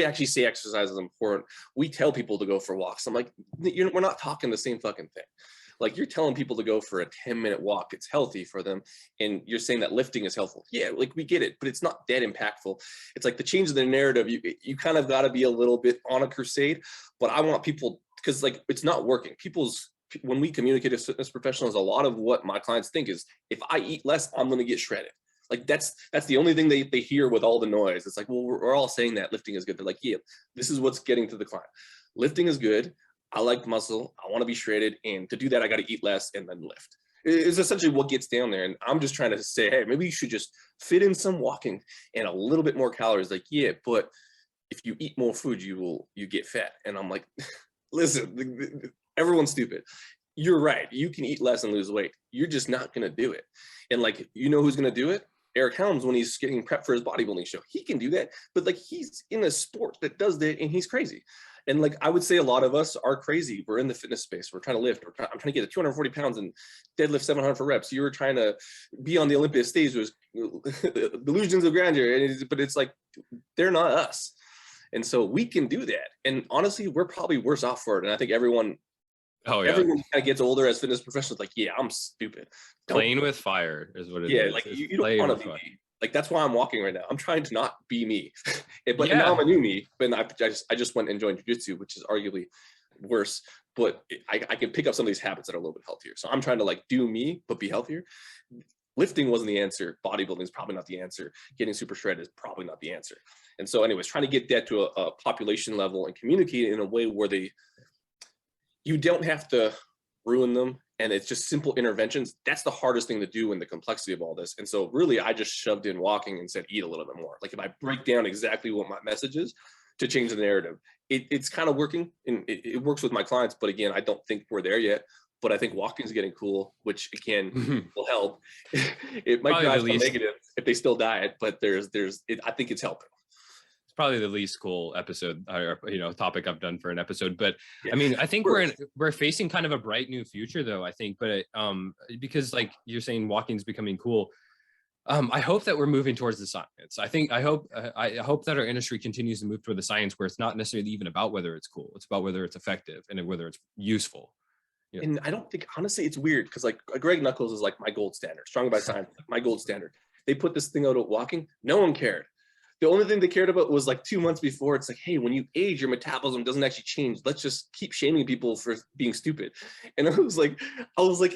actually say exercise is important. We tell people to go for walks. I'm like, we're not talking the same fucking thing. Like you're telling people to go for a 10-minute walk. It's healthy for them. And you're saying that lifting is helpful. Yeah, like we get it, but it's not that impactful. It's like the change of the narrative. You kind of got to be a little bit on a crusade, but I want people, because like it's not working. When we communicate as fitness professionals, a lot of what my clients think is, if I eat less, I'm going to get shredded. Like that's the only thing they hear with all the noise. It's like, well, we're all saying that lifting is good. They're like, yeah, this is what's getting to the client. Lifting is good. I like muscle. I want to be shredded. And to do that, I got to eat less and then lift. It's essentially what gets down there. And I'm just trying to say, hey, maybe you should just fit in some walking and a little bit more calories. Like, yeah, but if you eat more food, you get fat. And I'm like, listen, everyone's stupid. You're right. You can eat less and lose weight. You're just not going to do it. And like, who's going to do it? Eric Helms, when he's getting prepped for his bodybuilding show, he can do that. But like, he's in a sport that does that, and he's crazy. And like, I would say a lot of us are crazy. We're in the fitness space. We're trying to lift. I'm trying to get to 240 pounds and deadlift 700 for reps. You're trying to be on the Olympia stage with delusions of grandeur. But it's like, they're not us. And so we can do that. And honestly, we're probably worse off for it. And I think everyone kind of gets older as fitness professionals. Like, yeah, I'm stupid. Playing with fire is what it is. Yeah, like you don't want to be me. Like that's why I'm walking right now. I'm trying to not be me. But now I'm a new me. But I just went and joined jiu-jitsu, which is arguably worse. But I can pick up some of these habits that are a little bit healthier. So I'm trying to like do me, but be healthier. Lifting wasn't the answer. Bodybuilding is probably not the answer. Getting super shredded is probably not the answer. And so anyways, trying to get that to a population level and communicate in a way where you don't have to ruin them. And it's just simple interventions. That's the hardest thing to do in the complexity of all this. And so really, I just shoved in walking and said, eat a little bit more. Like if I break down exactly what my message is to change the narrative, it's kind of working, and it works with my clients. But again, I don't think we're there yet. But I think walking is getting cool, which again will help. It might drive some negative if they still diet, but I think it's helping. Probably the least cool episode or topic I've done for an episode, but I mean, I think we're facing kind of a bright new future though, I think, but because like you're saying, walking's becoming cool. I hope that we're moving towards the science. I hope that our industry continues to move toward the science, where it's not necessarily even about whether it's cool. It's about whether it's effective and whether it's useful. And I don't think, honestly, it's weird because like Greg Nuckols is like my gold standard, Strong by Science, my gold standard. They put this thing out at walking. No one cared. The only thing they cared about was like 2 months before. It's like, hey, when you age, your metabolism doesn't actually change. Let's just keep shaming people for being stupid. And I was like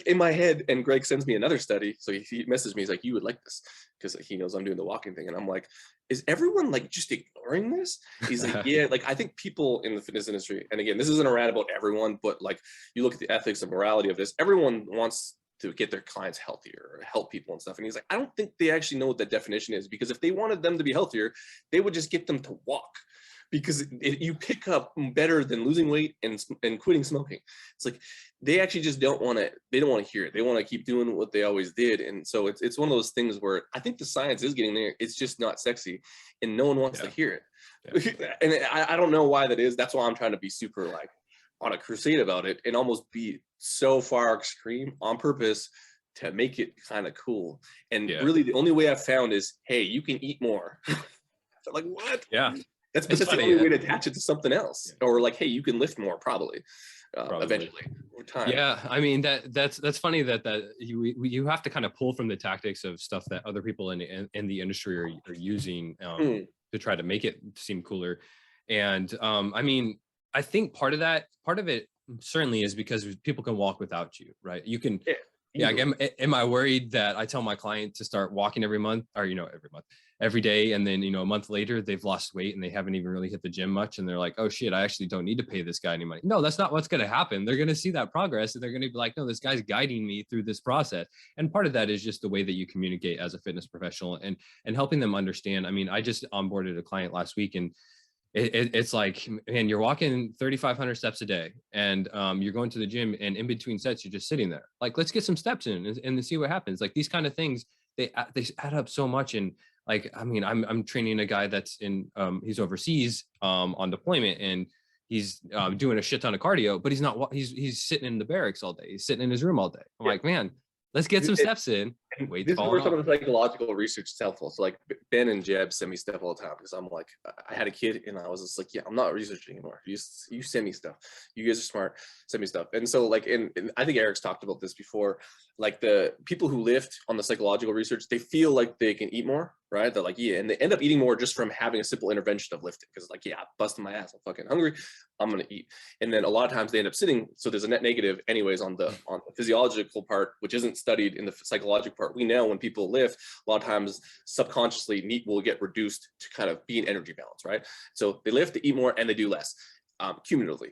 in my head, and Greg sends me another study. So he messaged me. He's like, you would like this, because he knows I'm doing the walking thing. And I'm like, is everyone like just ignoring this? He's like, yeah, like I think people in the fitness industry, and again, this isn't a rant about everyone, but like you look at the ethics and morality of this, everyone wants to get their clients healthier or help people and stuff. And he's like, I don't think they actually know what that definition is, because if they wanted them to be healthier, they would just get them to walk, because you pick up better than losing weight and quitting smoking. It's like, they actually just don't want to hear it. They want to keep doing what they always did. And so it's one of those things where I think the science is getting there. It's just not sexy and no one wants to hear it. Yeah. And I don't know why that is. That's why I'm trying to be super like on a crusade about it and almost be so far extreme on purpose to make it kind of cool. And really the only way I've found is, hey, you can eat more. Like, what? Yeah. That's the funny, only way to attach it to something else. Or like, hey, you can lift more probably. Eventually over time. Yeah, I mean that's funny that you have to kind of pull from the tactics of stuff that other people in the industry are using to try to make it seem cooler. And I mean, I think part of it certainly is because people can walk without you, right? You can. Yeah. Am I worried that I tell my client to start walking every month, or every day, and then a month later they've lost weight and they haven't even really hit the gym much, and they're like, oh shit, I actually don't need to pay this guy any money? No, that's not what's going to happen. They're going to see that progress and they're going to be like, no, this guy's guiding me through this process. And part of that is just the way that you communicate as a fitness professional and helping them understand. I mean, I just onboarded a client last week, and it's like, man, you're walking 3,500 steps a day, and you're going to the gym, and in between sets, you're just sitting there. Like, let's get some steps in and see what happens. Like, these kind of things, they add up so much. And like, I mean, I'm training a guy that's he's overseas on deployment, and he's doing a shit ton of cardio, but he's sitting in the barracks all day. He's sitting in his room all day. I'm like, man, let's get some steps in. This is where some of the psychological research is helpful. So like Ben and Jeb send me stuff all the time, because I'm like, I had a kid and I was just like, yeah, I'm not researching anymore. You send me stuff. You guys are smart. Send me stuff. And so like, and I think Eric's talked about this before, like the people who lift on the psychological research, they feel like they can eat more, right? They're like, yeah, and they end up eating more just from having a simple intervention of lifting, because like, yeah, I'm busting my ass, I'm fucking hungry, I'm gonna eat. And then a lot of times they end up sitting, so there's a net negative anyways on the physiological part, which isn't studied in the psychological part. We know when people lift, a lot of times subconsciously meat will get reduced to kind of be in energy balance, right? So they lift, they eat more, and they do less cumulatively.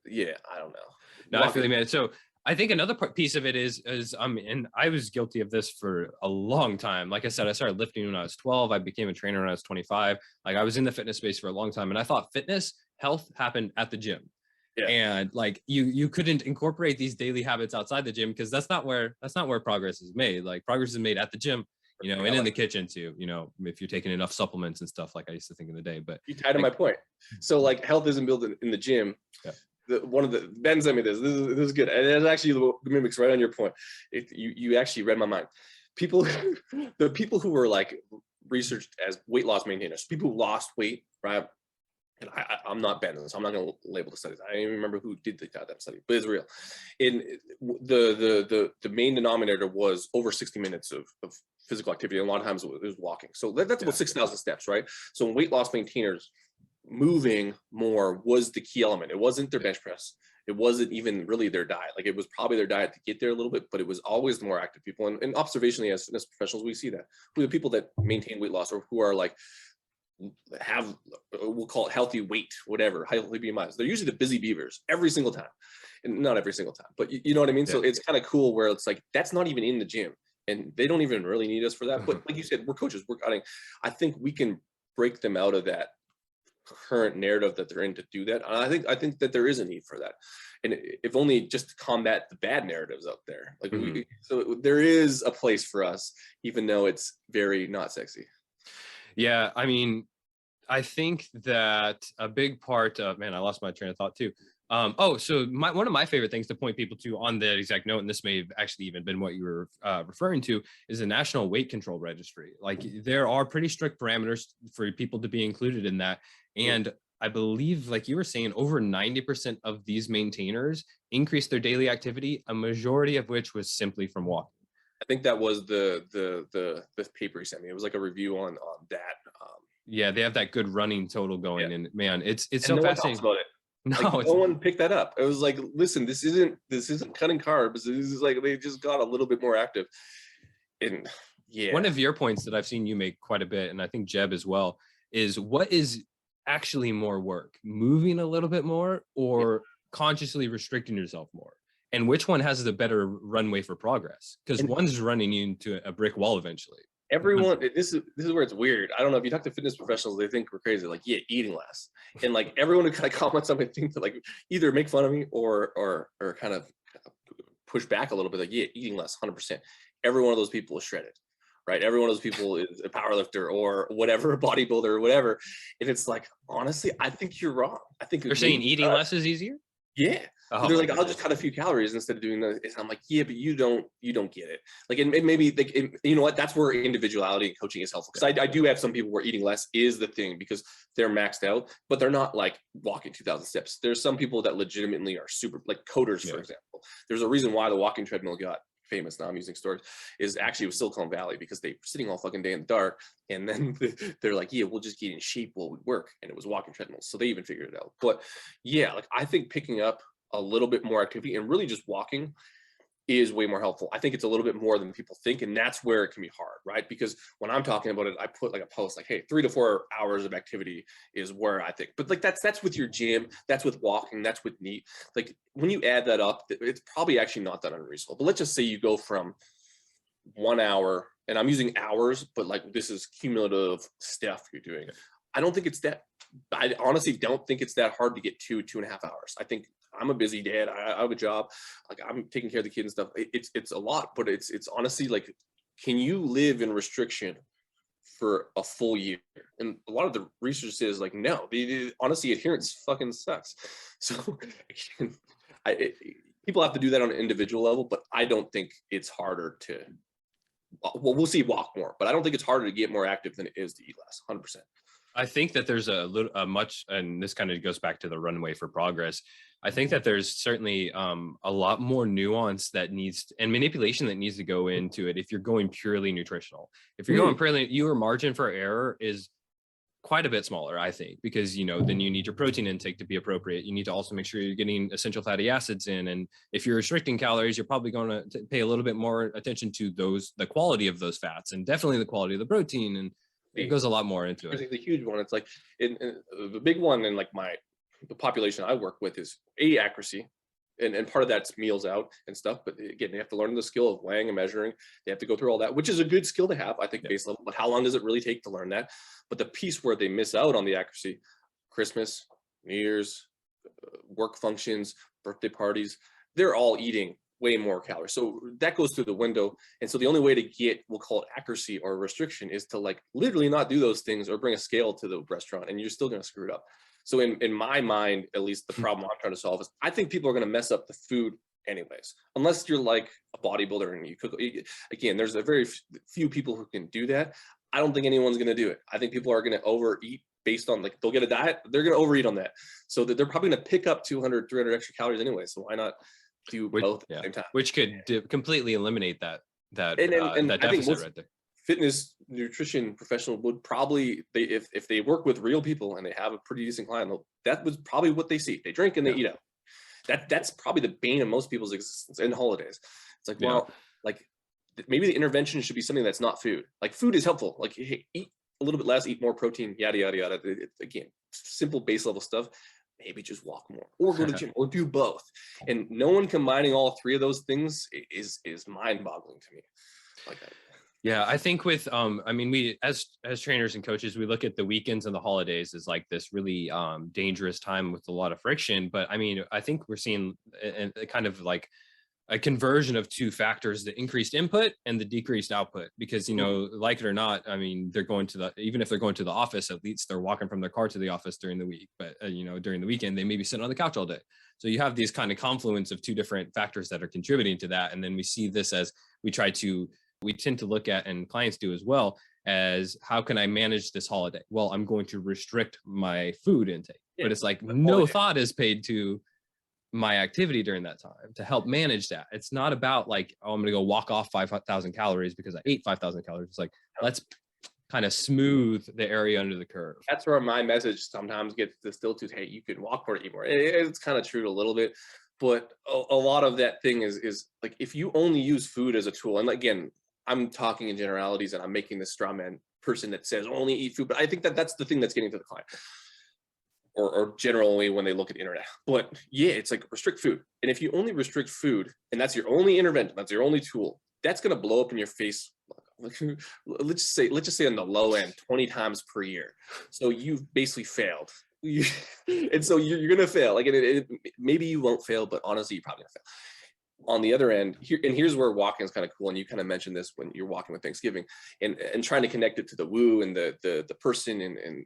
Yeah, I don't know. No, I feel you, man. So I think another piece of it is and I was guilty of this for a long time. Like I said, I started lifting when I was 12. I became a trainer when I was 25. Like, I was in the fitness space for a long time, and I thought fitness, health happened at the gym. Yeah. And like you couldn't incorporate these daily habits outside the gym, because that's not where progress is made. Like, progress is made at the gym, and in the kitchen too, if you're taking enough supplements and stuff, like I used to think in the day. But you tied to my point. So like, health isn't built in the gym. Yeah. One of the Ben sent me this is good, and it's actually the mimics right on your point. You actually read my mind. The people who were like researched as weight loss maintainers, people who lost weight, right? And I'm not Ben, so I'm not going to label the studies. I don't even remember who did the goddamn study, but it's real. In the main denominator was over 60 minutes of physical activity, and a lot of times it was walking. So that's about 6,000 steps, right? So in weight loss maintainers, moving more was the key element. It wasn't their bench press. It wasn't even really their diet. Like, it was probably their diet to get there a little bit, but it was always the more active people. And observationally, as fitness professionals, we see that. Who are the people that maintain weight loss, or who are like, have, we'll call it healthy weight, whatever, healthy BMIs. They're usually the busy beavers every single time. And not every single time, but you know what I mean? Yeah. So it's kind of cool where it's like, that's not even in the gym, and they don't even really need us for that. But like you said, we're coaches, we're guiding. I think we can break them out of that current narrative that they're in to do that. And I think that there is a need for that, and if only just to combat the bad narratives out there. Like, so there is a place for us, even though it's very not sexy. Yeah, I mean, I think that a big part of, man, I lost my train of thought too. So one of my favorite things to point people to on that exact note, and this may have actually even been what you were referring to, is the National Weight Control Registry. Like, there are pretty strict parameters for people to be included in that. And I believe, like you were saying, over 90% of these maintainers increased their daily activity, a majority of which was simply from walking. I think that was the paper he sent me. It was like a review on that. Yeah, they have that good running total going, and man, it's so no fascinating. One talks about it. No, no one picked that up. It was like, listen, this isn't cutting carbs. This is like, they just got a little bit more active. And yeah, one of your points that I've seen you make quite a bit, and I think Jeb as well, is what is actually more work, moving a little bit more, or consciously restricting yourself more? And which one has the better runway for progress? Because one's running you into a brick wall eventually. Everyone, this is where it's weird. I don't know, if you talk to fitness professionals, they think we're crazy. Like, yeah, eating less. And like, everyone who kind of comments on me think to like either make fun of me or kind of push back a little bit. Like, yeah, eating less, 100%. Every one of those people is shredded, right? Every one of those people is a powerlifter or whatever, a bodybuilder or whatever. And it's like, honestly, I think you're wrong. I think you're saying eating less is easier. Yeah. Oh They're my like, I'll just goodness. cut a few calories instead of doing that. And I'm like, yeah, but you don't get it. Like, and maybe like, you know what? That's where individuality and coaching is helpful. Because I do have some people where eating less is the thing because they're maxed out, but they're not like walking 2,000 steps. There's some people that legitimately are super, like coders, for example. There's a reason why the walking treadmill got famous. Now I'm using stories, is actually with Silicon Valley, because they were sitting all fucking day in the dark, and then they're like, yeah, we'll just get in shape while we work, and it was walking treadmills, so they even figured it out. But yeah, like I think picking up a little bit more activity and really just walking is way more helpful. I think it's a little bit more than people think, and that's where it can be hard, right? Because when I'm talking about it, I put like a post like, hey, 3 to 4 hours of activity is where I think, but like that's with your gym, that's with walking, that's with NEAT. Like when you add that up, it's probably actually not that unreasonable. But let's just say you go from 1 hour, and I'm using hours, but like this is cumulative stuff you're doing. I don't think it's that, I honestly don't think it's that hard to get 2.5 hours. I think I'm a busy dad. I have a job. Like I'm taking care of the kids and stuff. It's a lot, but it's honestly like, can you live in restriction for a full year? And a lot of the research says like, no, honestly, adherence fucking sucks. So people have to do that on an individual level, but I don't think it's harder to, well, we'll see walk more, but I don't think it's harder to get more active than it is to eat less, 100%. I think that there's a much, and this kind of goes back to the runway for progress. I think that there's certainly a lot more nuance that needs and manipulation that needs to go into it. If you're going purely nutritional, if you're going purely, your margin for error is quite a bit smaller, I think, because, you know, then you need your protein intake to be appropriate. You need to also make sure you're getting essential fatty acids in. And if you're restricting calories, you're probably going to pay a little bit more attention to the quality of those fats, and definitely the quality of the protein. And it goes a lot more into it. I think the huge one, it's like the big one in like the population I work with is accuracy. And part of that's meals out and stuff. But again, they have to learn the skill of weighing and measuring. They have to go through all that, which is a good skill to have, I think, base level. But how long does it really take to learn that? But the piece where they miss out on the accuracy, Christmas, New Year's, work functions, birthday parties, they're all eating way more calories. So that goes through the window. And so the only way to get, we'll call it accuracy or restriction, is to like literally not do those things or bring a scale to the restaurant, and you're still going to screw it up. So in my mind, at least the problem I'm trying to solve is I think people are going to mess up the food anyways, unless you're like a bodybuilder and you cook. Again, there's a very few people who can do that. I don't think anyone's going to do it. I think people are going to overeat based on like, they'll get a diet, they're going to overeat on that. So that they're probably going to pick up 200, 300 extra calories anyway. So why not do both at the same time? Which could completely eliminate that and that deficit right there. Fitness nutrition professional would probably, if they work with real people and they have a pretty decent client, that was probably what they see. They drink and they eat out. That's probably the bane of most people's existence in holidays. It's like, well, like maybe the intervention should be something that's not food. Like food is helpful. Like, hey, eat a little bit less, eat more protein, yada, yada, yada. Again, simple base level stuff. Maybe just walk more or go to the gym or do both. And no one combining all three of those things is mind boggling to me. Like that. Yeah, I think with I mean, we as trainers and coaches, we look at the weekends and the holidays as like this really dangerous time with a lot of friction. But I mean, I think we're seeing a kind of like a conversion of two factors: the increased input and the decreased output. Because, you know, like it or not, I mean, they're going to even if they're going to the office, at least they're walking from their car to the office during the week. But you know, during the weekend, they may be sitting on the couch all day. So you have these kind of confluence of two different factors that are contributing to that. And then we see this as we tend to look at, and clients do as well, as how can I manage this holiday? Well, I'm going to restrict my food intake, but it's like no thought is paid to my activity during that time to help manage that. It's not about like, oh, I'm going to go walk off 5,000 calories because I ate 5,000 calories. It's like, let's kind of smooth the area under the curve. That's where my message sometimes gets distilled to, hey, you can walk more, eat more. It's kind of true a little bit, but a lot of that thing is like, if you only use food as a tool, and again, I'm talking in generalities and I'm making this straw man person that says only eat food, but I think that's the thing that's getting to the client, or generally when they look at the internet. But yeah, it's like restrict food. And if you only restrict food and that's your only intervention, that's your only tool, that's going to blow up in your face. Let's just say on the low end, 20 times per year. So you've basically failed. And so you're going to fail. Like, maybe you won't fail, but honestly, you're probably going to fail. On the other end, here's where walking is kind of cool, and you kind of mentioned this when you're walking with Thanksgiving, and trying to connect it to the woo and the person and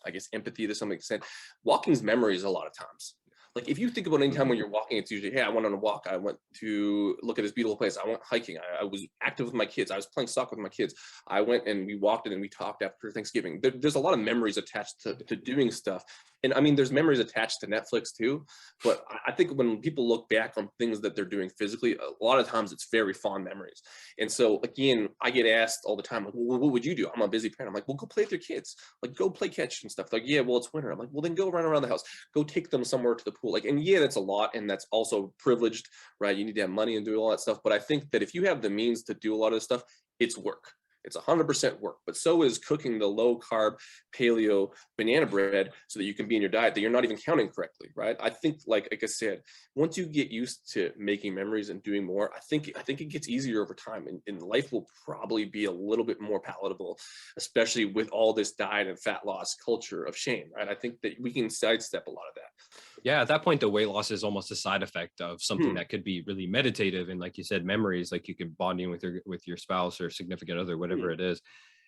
I guess empathy to some extent. Walking's memories a lot of times. Like if you think about any time when you're walking, it's usually, hey, I went on a walk. I went to look at this beautiful place. I went hiking. I was active with my kids. I was playing soccer with my kids. I went and we walked and we talked after Thanksgiving. There's a lot of memories attached to doing stuff. And I mean, there's memories attached to Netflix too. But I think when people look back on things that they're doing physically, a lot of times it's very fond memories. And so again, I get asked all the time, like, well, what would you do? I'm a busy parent. I'm like, well, go play with your kids. Like, go play catch and stuff. Like, yeah, well, it's winter. I'm like, well, then go run around the house. Go take them somewhere to the pool. Like, and yeah, that's a lot. And that's also privileged, right? You need to have money and do all that stuff. But I think that if you have the means to do a lot of this stuff, it's work. It's 100% work, but so is cooking the low carb paleo banana bread so that you can be in your diet that you're not even counting correctly, right? I think like I said, once you get used to making memories and doing more, I think it gets easier over time, and life will probably be a little bit more palatable, especially with all this diet and fat loss culture of shame, right? I think that we can sidestep a lot of that. Yeah, at that point, the weight loss is almost a side effect of something that could be really meditative. And like you said, memories, like you can bonding with your spouse or significant other, whatever it is.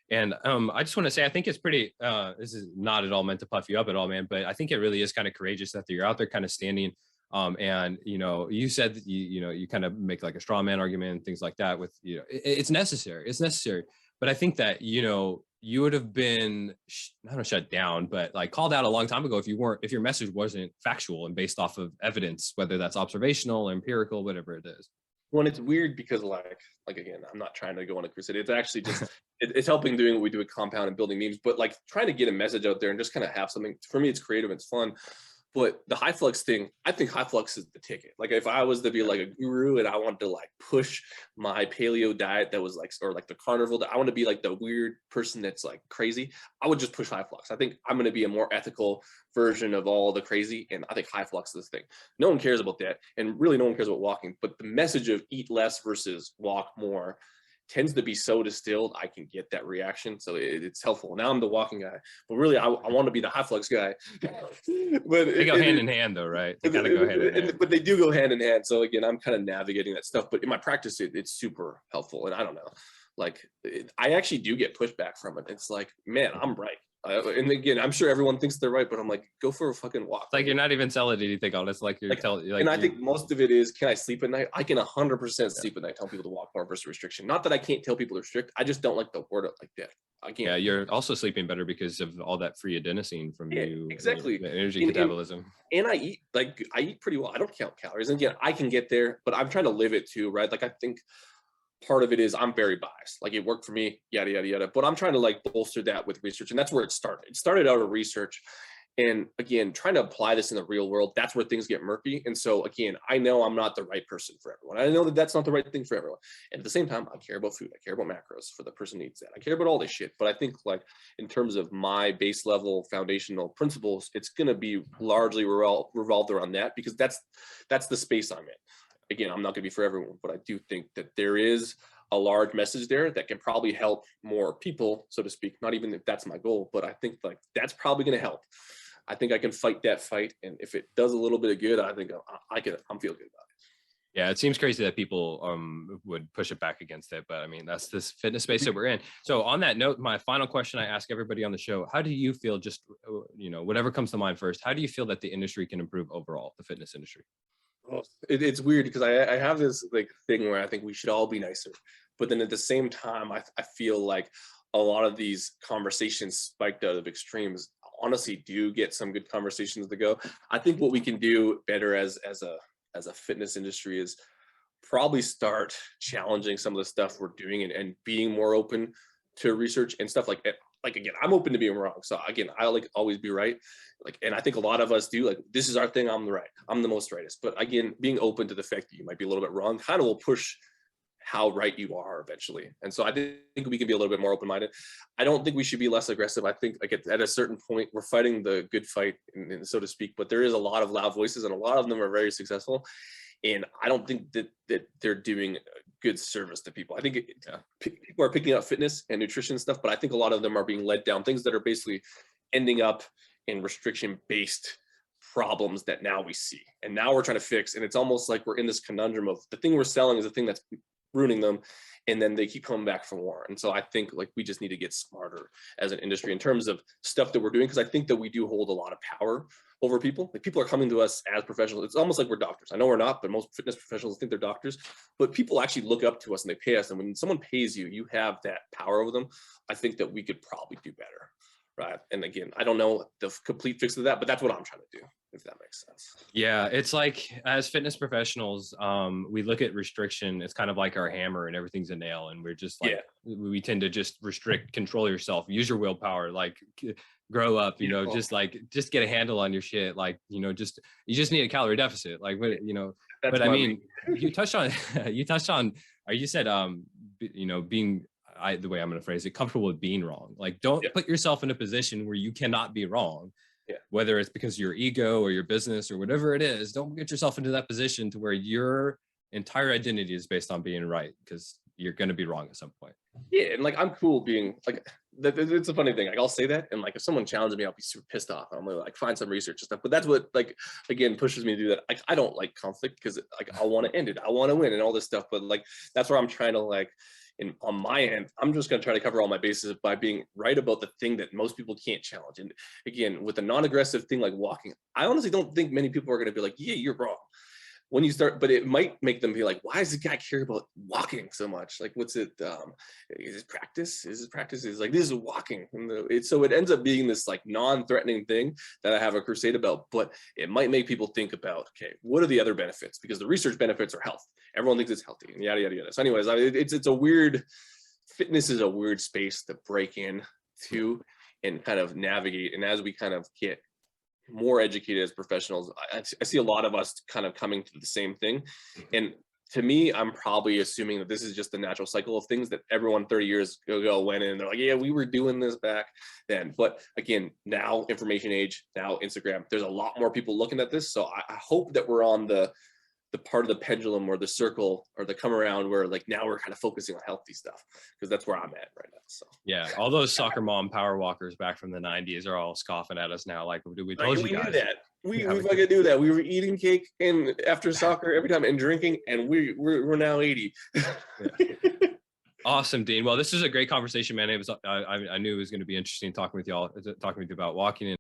And I just want to say, I think it's pretty, this is not at all meant to puff you up at all, man, but I think it really is kind of courageous that you're out there kind of standing. And, you know, you said that you kind of make like a straw man argument and things like that with, you know, it's necessary. It's necessary. But I think that, you know, you would have been not shut down, but like called out a long time ago if your message wasn't factual and based off of evidence, whether that's observational or empirical, whatever it is. Well, it's weird because like again, I'm not trying to go on a crusade. It's actually just it's helping doing what we do at Compound and building memes, but like trying to get a message out there and just kind of have something. For me, it's creative, it's fun. But the high flux thing, I think high flux is the ticket. Like if I was to be like a guru and I wanted to like push my paleo diet that was like, or like the carnivore diet, I want to be like the weird person that's like crazy, I would just push high flux. I think I'm going to be a more ethical version of all the crazy. And I think high flux is the thing. No one cares about that. And really no one cares about walking, but the message of eat less versus walk more tends to be so distilled, I can get that reaction. So it's helpful. Now I'm the walking guy, but really I want to be the high flux guy. But they go hand in hand though, right? They gotta go hand in hand. But they do go hand in hand. So again, I'm kind of navigating that stuff, but in my practice, it's super helpful. And I don't know, like I actually do get pushback from it. It's like, man, I'm right. And again, I'm sure everyone thinks they're right, but I'm like, go for a fucking walk. It's like you're not even selling anything on. It's like you're telling. Like, and I think most of it is, can I sleep at night? I can 100% sleep at night. Tell people to walk more versus restriction. Not that I can't tell people to restrict. I just don't like the word like that. I can't. Yeah, you're also sleeping better because of all that free adenosine from you. Exactly. The energy metabolism. And I eat pretty well. I don't count calories. And again, I can get there, but I'm trying to live it too, right? Like I think part of it is I'm very biased. Like it worked for me, yada, yada, yada. But I'm trying to like bolster that with research. And that's where it started. It started out of research. And again, trying to apply this in the real world, that's where things get murky. And so again, I know I'm not the right person for everyone. I know that that's not the right thing for everyone. And at the same time, I care about food. I care about macros for the person who needs that. I care about all this shit. But I think like in terms of my base level foundational principles, it's going to be largely revolved around that, because that's the space I'm in. Again, I'm not going to be for everyone, but I do think that there is a large message there that can probably help more people, so to speak. Not even if that's my goal, but I think like that's probably going to help. I think I can fight that fight, and if it does a little bit of good, I think I'm feeling good about it. Yeah, it seems crazy that people would push it back against it, but I mean that's this fitness space that we're in. So on that note, my final question I ask everybody on the show: how do you feel? Just whatever comes to mind first. How do you feel that the industry can improve overall, the fitness industry? Well, it's weird because I have this like thing where I think we should all be nicer, but then at the same time, I feel like a lot of these conversations spiked out of extremes honestly do get some good conversations to go. I think what we can do better as a fitness industry is probably start challenging some of the stuff we're doing and being more open to research and stuff like again, I'm open to being wrong. So again, I like always be right. Like, and I think a lot of us do, like, this is our thing. I'm the most rightest. But again, being open to the fact that you might be a little bit wrong kind of will push how right you are eventually. And so I think we can be a little bit more open-minded. I don't think we should be less aggressive. I think like at a certain point, we're fighting the good fight, and so to speak, but there is a lot of loud voices and a lot of them are very successful. And I don't think that they're doing good service to people. I think people are picking up fitness and nutrition stuff, but I think a lot of them are being led down things that are basically ending up in restriction-based problems that now we see. And now we're trying to fix, and it's almost like we're in this conundrum of the thing we're selling is the thing that's ruining them, and then they keep coming back for more. And so I think like we just need to get smarter as an industry in terms of stuff that we're doing, because I think that we do hold a lot of power over people. Like people are coming to us as professionals. It's almost like we're doctors. I know we're not, but most fitness professionals think they're doctors. But people actually look up to us and they pay us. And when someone pays you, you have that power over them. I think that we could probably do better. Right. And again, I don't know the complete fix of that, but that's what I'm trying to do, if that makes sense. Yeah, it's like as fitness professionals, we look at restriction. It's kind of like our hammer and everything's a nail. And we're just like, we tend to just restrict, control yourself, use your willpower, like grow up, just get a handle on your shit. Like, you just need a calorie deficit. Like, That's but I mean, you touched on, or you said, being, the way I'm going to phrase it, comfortable with being wrong. Like, don't put yourself in a position where you cannot be wrong. Yeah. Whether it's because of your ego or your business or whatever it is, don't get yourself into that position to where your entire identity is based on being right, because you're going to be wrong at some point. Yeah. And like, I'm cool being like, it's a funny thing. Like I'll say that. And like, if someone challenges me, I'll be super pissed off. I'm gonna like find some research and stuff, but that's what like, again, pushes me to do that. Like, I don't like conflict because like, I want to end it. I want to win and all this stuff. But like, that's where I'm trying to like, and on my end, I'm just going to try to cover all my bases by being right about the thing that most people can't challenge. And again, with a non-aggressive thing like walking, I honestly don't think many people are going to be like, yeah, you're wrong. When you start, but it might make them be like, why does this guy care about walking so much? Like, what's it? Is it practice? Is it practice? Is like, this is walking. And so it ends up being this like non-threatening thing that I have a crusade about, but it might make people think about, okay, what are the other benefits? Because the research benefits are health. Everyone thinks it's healthy and yada, yada, yada. So anyways, it's a weird, fitness is a weird space to break in to and kind of navigate. And as we kind of get more educated as professionals, I see a lot of us kind of coming to the same thing. And to me, I'm probably assuming that this is just the natural cycle of things that everyone 30 years ago went in and they're like, yeah, we were doing this back then. But again, now information age, now Instagram, there's a lot more people looking at this. So I hope that we're on the part of the pendulum or the circle or the come around where like now we're kind of focusing on healthy stuff, because that's where I'm at right now. So yeah, all those soccer mom power walkers back from the 90s are all scoffing at us now. Like, we told you guys. Knew that. We fucking knew that. We were eating cake and after soccer every time and drinking, and we're now 80. Awesome, Dean. Well, this is a great conversation, man. It was I knew it was going to be interesting talking with you about walking.